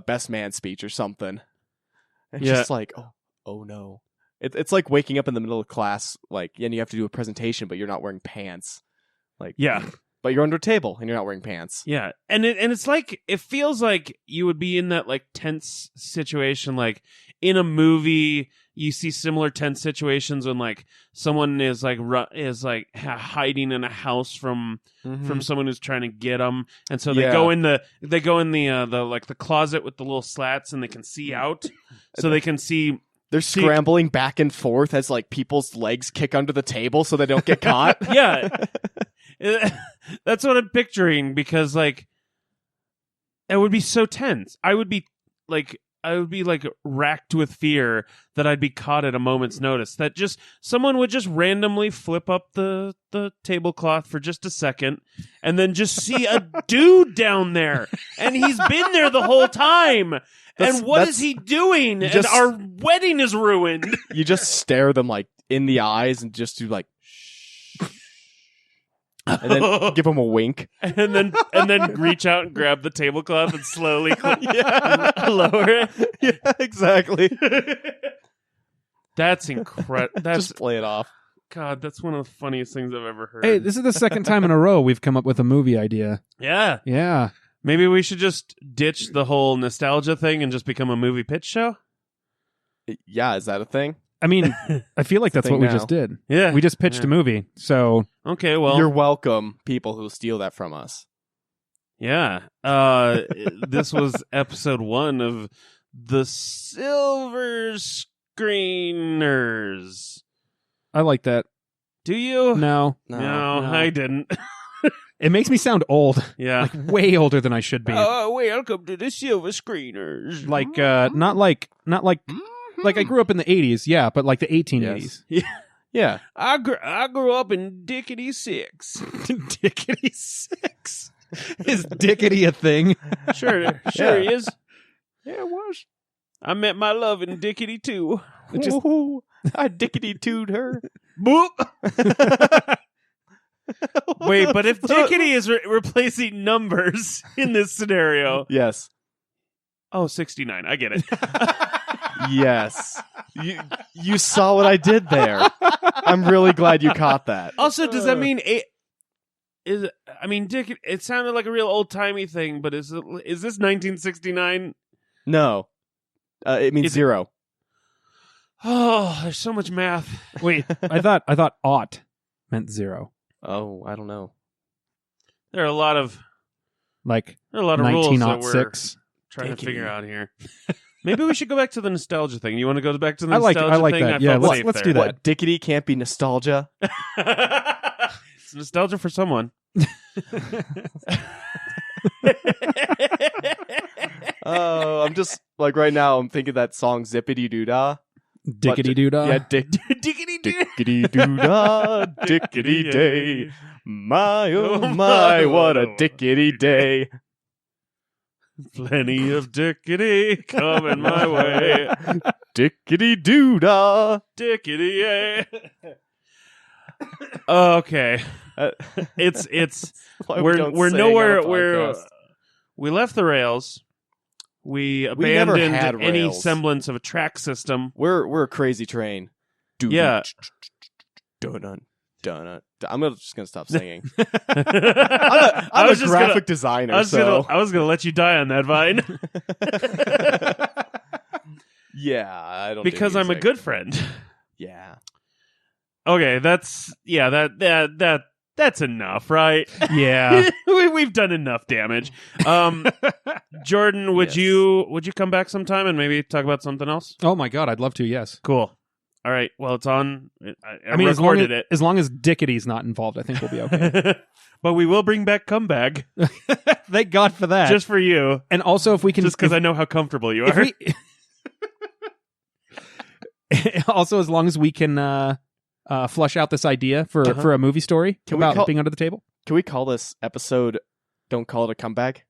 Speaker 1: best man speech or something. It's
Speaker 2: Yeah.
Speaker 1: just like, oh no. It's like waking up in the middle of class, like, and you have to do a presentation, but you're not wearing pants. Like,
Speaker 2: yeah.
Speaker 1: but you're under a table and you're not wearing pants.
Speaker 2: Yeah, and it's like it feels like you would be in that like tense situation, like in a movie. You see similar tense situations when like someone is like hiding in a house from someone who's trying to get them, and so they
Speaker 1: Yeah.
Speaker 2: go in the like the closet with the little slats, and they can see out, so they can see.
Speaker 1: They're scrambling back and forth as like people's legs kick under the table so they don't get caught.
Speaker 2: Yeah, that's what I'm picturing because like it would be so tense. I would be like racked with fear that I'd be caught at a moment's notice. That just someone would just randomly flip up the tablecloth for just a second and then just see a dude down there and he's been there the whole time. And what is he doing? And our wedding is ruined.
Speaker 1: You just stare them like in the eyes and just do like shh. And then give them a wink.
Speaker 2: And then reach out and grab the tablecloth and slowly lower it.
Speaker 1: Yeah, exactly.
Speaker 2: That's incredible.
Speaker 1: Just play it off.
Speaker 2: God, that's one of the funniest things I've ever heard.
Speaker 3: Hey, this is the second time in a row we've come up with a movie idea.
Speaker 2: Yeah.
Speaker 3: Yeah.
Speaker 2: Maybe we should just ditch the whole nostalgia thing and just become a movie pitch show?
Speaker 1: Yeah, is that a thing?
Speaker 3: I mean, I feel like that's
Speaker 1: Thing
Speaker 3: what we
Speaker 1: now.
Speaker 3: just did.
Speaker 2: Yeah.
Speaker 3: We just pitched a movie. So,
Speaker 2: Okay, well.
Speaker 1: You're welcome, people who steal that from us.
Speaker 2: Yeah. This was episode 1 of the Silver Screeners.
Speaker 3: I like that.
Speaker 2: Do you?
Speaker 3: No.
Speaker 2: No, I didn't.
Speaker 3: It makes me sound old.
Speaker 2: Yeah.
Speaker 3: Like way older than I should be.
Speaker 2: Welcome to the Silver Screeners.
Speaker 3: Like not like like I grew up in the 80s, yeah, but like the 1880s.
Speaker 1: Yeah.
Speaker 2: I grew up in Dickety 6.
Speaker 3: Dickety 6. Is Dickety a thing?
Speaker 2: Sure he is.
Speaker 3: Yeah, it was.
Speaker 2: I met my love in Dickety 2.
Speaker 1: Ooh, I dickety-tooed her.
Speaker 2: Boop. Wait, but if Dickety is replacing numbers in this scenario,
Speaker 1: Yes.
Speaker 2: 69. I get it.
Speaker 1: Yes. You saw what I did there. I'm really glad you caught that.
Speaker 2: Also, does that mean Dick? It sounded like a real old timey thing, but is this 1969?
Speaker 1: No. It means
Speaker 2: Is it-
Speaker 1: 0.
Speaker 2: Oh, there's so much math.
Speaker 3: Wait, I thought ought meant 0.
Speaker 1: Oh, I don't know.
Speaker 2: There are a lot of
Speaker 3: Like
Speaker 2: rules that we're
Speaker 3: 1906.
Speaker 2: trying to
Speaker 1: Dickety.
Speaker 2: figure out here. Maybe we should go back to the nostalgia thing. You want to go back to the
Speaker 3: I like
Speaker 2: nostalgia thing?
Speaker 3: that.
Speaker 2: I
Speaker 3: Yeah,
Speaker 2: felt
Speaker 3: let's
Speaker 2: safe
Speaker 3: do
Speaker 2: there.
Speaker 3: that.
Speaker 1: What, dickety can't be nostalgia?
Speaker 2: It's nostalgia for someone.
Speaker 1: Oh, I'm just like right now. I'm thinking that song "Zippity Doo Dah."
Speaker 3: Dickety doo dah.
Speaker 1: Yeah,
Speaker 2: Dickety doo.
Speaker 1: dickety doo dah, dickety day. My oh my, what a dickety day.
Speaker 2: Plenty of dickety coming my way.
Speaker 1: Dickety doo dah.
Speaker 2: Dickety yay. Okay. It's
Speaker 1: Why we don't
Speaker 2: we're
Speaker 1: sing
Speaker 2: nowhere
Speaker 1: on a
Speaker 2: we're
Speaker 1: podcast.
Speaker 2: we left the rails We
Speaker 1: never
Speaker 2: abandoned
Speaker 1: had
Speaker 2: any
Speaker 1: rails.
Speaker 2: semblance of a track system.
Speaker 1: We're a crazy train.
Speaker 2: Yeah.
Speaker 1: Dun dun. I'm just gonna stop singing.
Speaker 2: I
Speaker 1: I'm
Speaker 2: was
Speaker 1: a
Speaker 2: just
Speaker 1: graphic designer,
Speaker 2: I was gonna let you die on that vine
Speaker 1: Yeah, I don't
Speaker 2: because
Speaker 1: do
Speaker 2: I'm a
Speaker 1: music.
Speaker 2: good friend.
Speaker 1: Yeah.
Speaker 2: Okay, that's enough, right?
Speaker 3: Yeah.
Speaker 2: We've done enough damage. Jordan, would
Speaker 1: Yes.
Speaker 2: you come back sometime and maybe talk about something else?
Speaker 3: Oh my God, I'd love to. Yes.
Speaker 2: Cool. All right. Well, it's on. I
Speaker 3: mean,
Speaker 2: recorded it.
Speaker 3: as long as Dickity's not involved, I think we'll be okay.
Speaker 2: But we will bring back Comeback
Speaker 3: Thank God for that.
Speaker 2: just for you,
Speaker 3: and also, if we can,
Speaker 2: just because I know how comfortable you
Speaker 3: if
Speaker 2: are.
Speaker 3: also, as long as we can flush out this idea for a movie story
Speaker 1: Can we
Speaker 3: about
Speaker 1: call-
Speaker 3: being under the table.
Speaker 1: Can we call this episode "Don't Call It a Comeback"?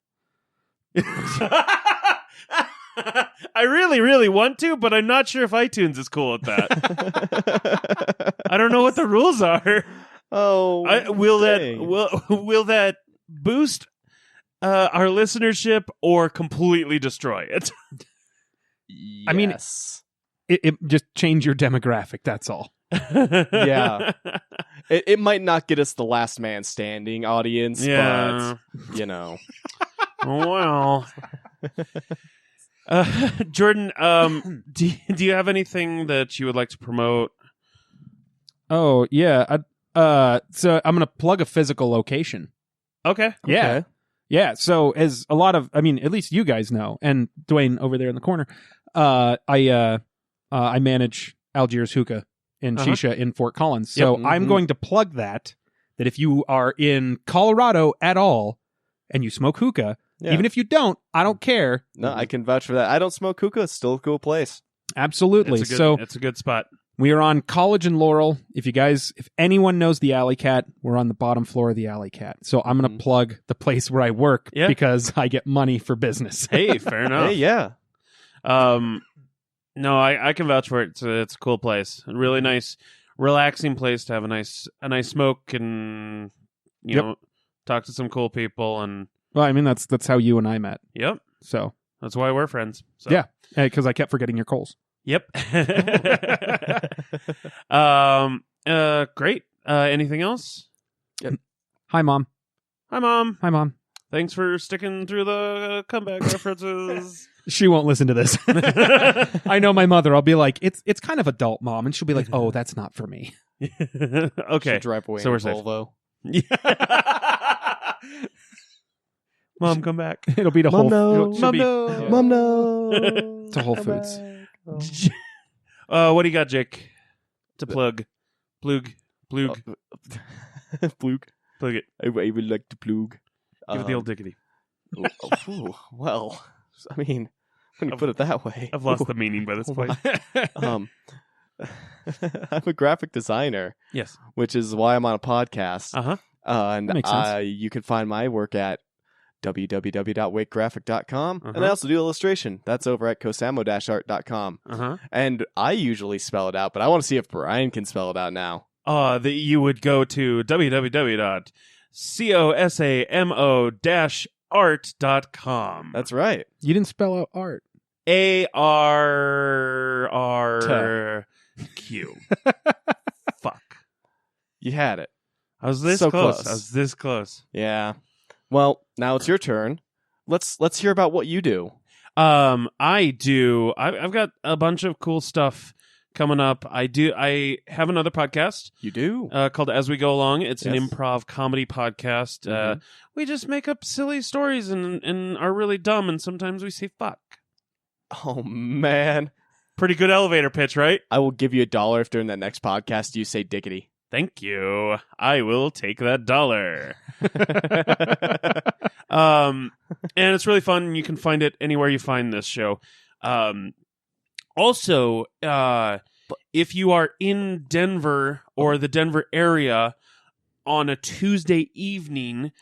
Speaker 2: I really, really want to, but I'm not sure if iTunes is cool with that. I don't know what the rules are.
Speaker 1: Oh,
Speaker 2: Will
Speaker 1: dang.
Speaker 2: that boost our listenership or completely destroy it?
Speaker 1: Yes.
Speaker 3: I mean, it just change your demographic. That's all.
Speaker 1: Yeah. It might not get us the last man standing audience,
Speaker 2: Yeah.
Speaker 1: but you know.
Speaker 2: Well, Jordan, do you have anything that you would like to promote?
Speaker 3: Oh yeah. So I'm gonna plug a physical location.
Speaker 2: Okay.
Speaker 3: Yeah.
Speaker 1: Okay.
Speaker 3: Yeah. So as a lot of, I mean, at least you guys know, and Dwayne over there in the corner, I manage Algiers Hookah in Shisha in Fort Collins. So
Speaker 1: Yep.
Speaker 3: I'm
Speaker 1: Mhm.
Speaker 3: going to plug that if you are in Colorado at all and you smoke hookah,
Speaker 1: Yeah.
Speaker 3: even if you don't, I don't care.
Speaker 1: No, I can vouch for that. I don't smoke hookah. It's still a cool place.
Speaker 3: Absolutely.
Speaker 2: It's a good spot.
Speaker 3: We are on College and Laurel. If anyone knows the Alley Cat, we're on the bottom floor of the Alley Cat. So I'm going to plug the place where I work because I get money for business.
Speaker 2: Hey, fair enough.
Speaker 1: Hey, yeah.
Speaker 2: No, I can vouch for it. It's a cool place. A really nice, relaxing place to have a nice smoke and you know talk to some cool people and.
Speaker 3: Well, I mean that's how you and I met.
Speaker 2: Yep.
Speaker 3: So
Speaker 2: That's why we're friends. So.
Speaker 3: yeah, because I kept forgetting your Coles.
Speaker 2: Yep. Great. Anything else?
Speaker 3: Hi, Mom.
Speaker 2: Hi, Mom.
Speaker 3: Hi, Mom.
Speaker 2: Thanks for sticking through the comeback references.
Speaker 3: She won't listen to this. I know my mother. I'll be like, it's kind of adult, Mom, and she'll be like, oh, that's not for me.
Speaker 2: Okay.
Speaker 1: Should drive away
Speaker 2: So
Speaker 1: in
Speaker 2: we're
Speaker 1: a
Speaker 2: safe.
Speaker 1: Volvo.
Speaker 2: Mom, come back.
Speaker 3: It'll be the
Speaker 1: Mom,
Speaker 3: whole.
Speaker 1: no.
Speaker 3: she'll be-
Speaker 1: no. Mom, no.
Speaker 3: It's a Whole
Speaker 1: Come
Speaker 3: Foods.
Speaker 1: back.
Speaker 2: What do you got, Jake? To plug. Plug
Speaker 1: Plug.
Speaker 2: it.
Speaker 1: I would like to plug.
Speaker 2: Give it the old dickety.
Speaker 1: Well, I mean, when you put it that way.
Speaker 2: I've lost the meaning by this point.
Speaker 1: I'm a graphic designer,
Speaker 2: Yes.
Speaker 1: which is why I'm on a podcast.
Speaker 2: Uh-huh.
Speaker 1: And
Speaker 3: That makes sense.
Speaker 1: you can find my work at www.wakegraphic.com. And I
Speaker 2: Uh-huh.
Speaker 1: also do illustration. That's over at cosamo-art.com.
Speaker 2: Uh-huh.
Speaker 1: And I usually spell it out, but I want to see if Brian can spell it out now.
Speaker 2: You would go to www.cosamo-art.com.
Speaker 1: That's right.
Speaker 3: You didn't spell out art.
Speaker 2: ARRQ. Fuck.
Speaker 1: You had it.
Speaker 2: I was this
Speaker 1: So
Speaker 2: close.
Speaker 1: close.
Speaker 2: I was this close.
Speaker 1: Yeah. Well, now it's your turn. Let's hear about what you do.
Speaker 2: I do. I've got a bunch of cool stuff coming up. I have another podcast
Speaker 1: You do?
Speaker 2: called As We Go Along. It's an
Speaker 1: Yes.
Speaker 2: improv comedy podcast.
Speaker 1: Mhm.
Speaker 2: We just make up silly stories and are really dumb, and sometimes we say fuck.
Speaker 1: Oh, man.
Speaker 2: Pretty good elevator pitch, right?
Speaker 1: I will give you $1 if during that next podcast you say dickety.
Speaker 2: Thank you. I will take that $1. And it's really fun. You can find it anywhere you find this show. Also, if you are in Denver or the Denver area on a Tuesday evening,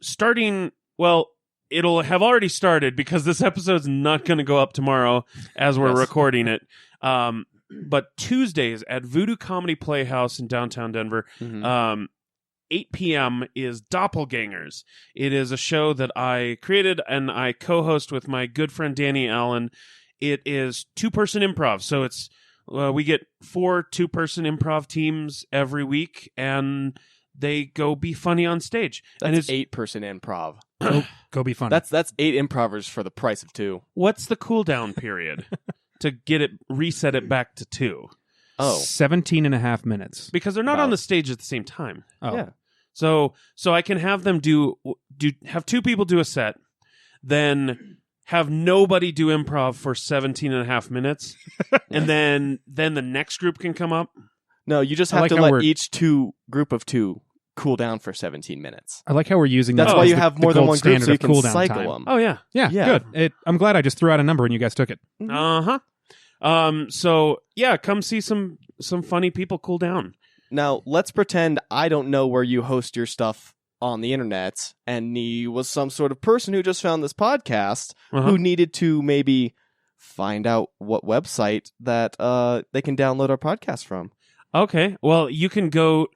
Speaker 2: starting, well, it'll have already started because this episode's not going to go up tomorrow as we're
Speaker 1: Yes.
Speaker 2: recording it. But Tuesdays at Voodoo Comedy Playhouse in downtown Denver,
Speaker 1: Mhm.
Speaker 2: 8 p.m. is Doppelgangers. It is a show that I created and I co-host with my good friend Danny Allen. It is 2-person improv, so it's we get 4 2-person improv teams every week, and they go be funny on stage.
Speaker 1: That's
Speaker 2: and it's
Speaker 1: 8-person improv.
Speaker 3: Go be funny.
Speaker 1: That's 8 improvers for the price of 2.
Speaker 2: What's the cooldown period to get it reset it back to 2?
Speaker 1: Oh,
Speaker 3: 17 and a half minutes.
Speaker 2: Because they're not on the stage at the same time.
Speaker 3: Oh.
Speaker 1: yeah.
Speaker 2: So I can have them have 2 people do a set, then have nobody do improv for 17 and a half minutes, and then the next group can come up.
Speaker 1: No, you just
Speaker 3: I
Speaker 1: have
Speaker 3: like
Speaker 1: to
Speaker 3: how
Speaker 1: let
Speaker 3: we're-
Speaker 1: each group of 2 cool down for 17 minutes.
Speaker 3: I like how we're using
Speaker 1: That's
Speaker 3: that
Speaker 1: why
Speaker 3: as
Speaker 1: you
Speaker 3: the-
Speaker 1: have
Speaker 3: the
Speaker 1: more than
Speaker 3: gold
Speaker 1: one group
Speaker 3: standard
Speaker 1: so you
Speaker 3: of
Speaker 1: can
Speaker 3: cooldown
Speaker 1: cycle
Speaker 3: time.
Speaker 1: them.
Speaker 2: Oh yeah.
Speaker 3: Yeah,
Speaker 1: Yeah.
Speaker 3: good. I'm glad I just threw out a number and you guys took it.
Speaker 2: So yeah, come see some funny people cool down.
Speaker 1: Now, let's pretend I don't know where you host your stuff on the internet, and Nee was some sort of person who just found this podcast who needed to maybe find out what website that they can download our podcast from.
Speaker 2: Okay. Well, you can go.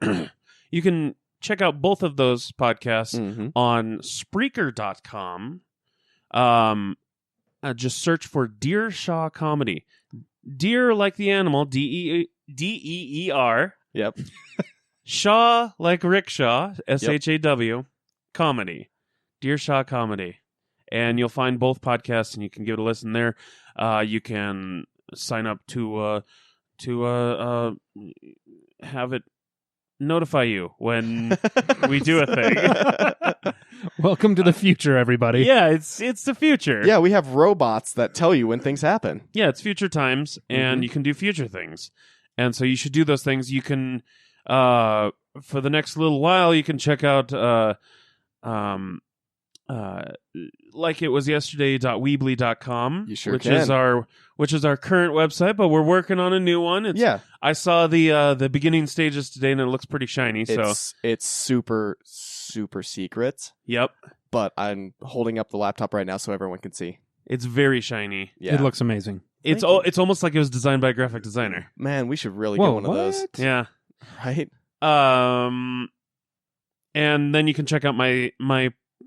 Speaker 2: You can check out both of those podcasts on Spreaker.com. Just search for Deer Shaw Comedy. Deer like the animal, Deer.
Speaker 1: Yep.
Speaker 2: Shaw like rickshaw, SHAW, comedy. Deer Shaw Comedy. And you'll find both podcasts and you can give it a listen there. You can sign up to have it notify you when we do a thing.
Speaker 3: Welcome to the future, everybody.
Speaker 2: Yeah, it's the future.
Speaker 1: Yeah, we have robots that tell you when things happen.
Speaker 2: Yeah, it's future times, and you can do future things. And so you should do those things. You can, for the next little while, you can check out like it was yesterday.weebly.com.
Speaker 1: You sure
Speaker 2: which
Speaker 1: can.
Speaker 2: is our current website, but we're working on a new one.
Speaker 1: Yeah.
Speaker 2: I saw the beginning stages today, and it looks pretty shiny.
Speaker 1: It's super, super secret,
Speaker 2: Yep,
Speaker 1: but I'm holding up the laptop right now so everyone can see.
Speaker 2: it's very shiny.
Speaker 1: Yeah.
Speaker 3: It looks amazing.
Speaker 2: It's
Speaker 1: Thank you.
Speaker 2: it's almost like it was designed by a graphic designer.
Speaker 1: Man, we should really
Speaker 3: Whoa,
Speaker 1: get one of those.
Speaker 3: what?
Speaker 2: Yeah.
Speaker 1: Right?
Speaker 2: And then you can check out my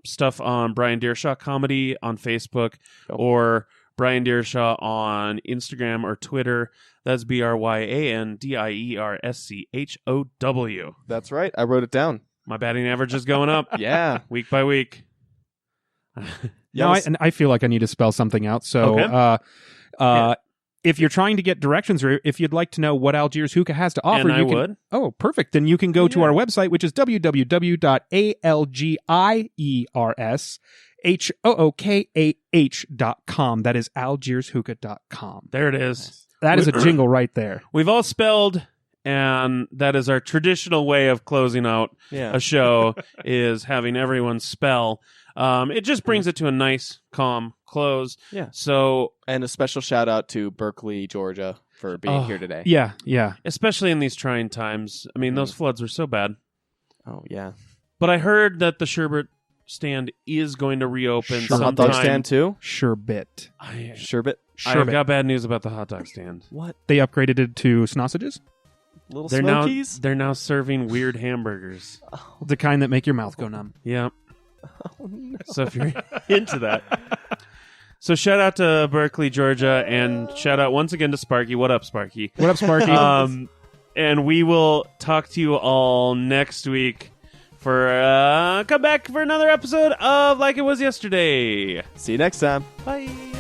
Speaker 2: stuff on Brian Deershaw Comedy on Facebook or Brian Deershaw on Instagram or Twitter. That's BryanDierschow.
Speaker 1: That's right. I wrote it down.
Speaker 2: My batting average is going up
Speaker 1: Yeah.
Speaker 2: week by week.
Speaker 3: Now, I feel like I need to spell something out. So,
Speaker 2: Okay.
Speaker 3: if you're trying to get directions or if you'd like to know what Algiers Hookah has to offer,
Speaker 2: And I
Speaker 3: you can,
Speaker 2: would.
Speaker 3: Oh, perfect. Then you can go to
Speaker 2: Yeah.
Speaker 3: our website, which is www.algiershookaH.com. That is algiershookah.com.
Speaker 2: There it is.
Speaker 3: That is a jingle right there.
Speaker 2: We've all spelled, and that is our traditional way of closing out
Speaker 1: Yeah.
Speaker 2: a show is having everyone spell. It just brings it to a nice, calm close.
Speaker 1: Yeah.
Speaker 2: So,
Speaker 1: And a special shout out to Berkeley, Georgia for being here today.
Speaker 3: Yeah, yeah.
Speaker 2: especially in these trying times, I mean, those floods were so bad.
Speaker 1: Oh, yeah.
Speaker 2: But I heard that the sherbet stand is going to reopen
Speaker 1: The hot dog
Speaker 2: sometime.
Speaker 1: stand, too?
Speaker 3: Sherbet.
Speaker 1: Sherbet?
Speaker 2: I've got bad news about the hot dog stand.
Speaker 1: What?
Speaker 3: They upgraded it to sausages?
Speaker 1: Little
Speaker 2: They're
Speaker 1: Smokies?
Speaker 2: now serving weird hamburgers.
Speaker 3: The kind that make your mouth go numb.
Speaker 2: Yeah.
Speaker 1: Oh, no.
Speaker 2: So if you're into that. So shout out to Berkeley, Georgia, and shout out once again to Sparky. What up, Sparky?
Speaker 3: What up, Sparky?
Speaker 2: And we will talk to you all next week for come back for another episode of Like It Was Yesterday.
Speaker 1: See you next time.
Speaker 2: Bye.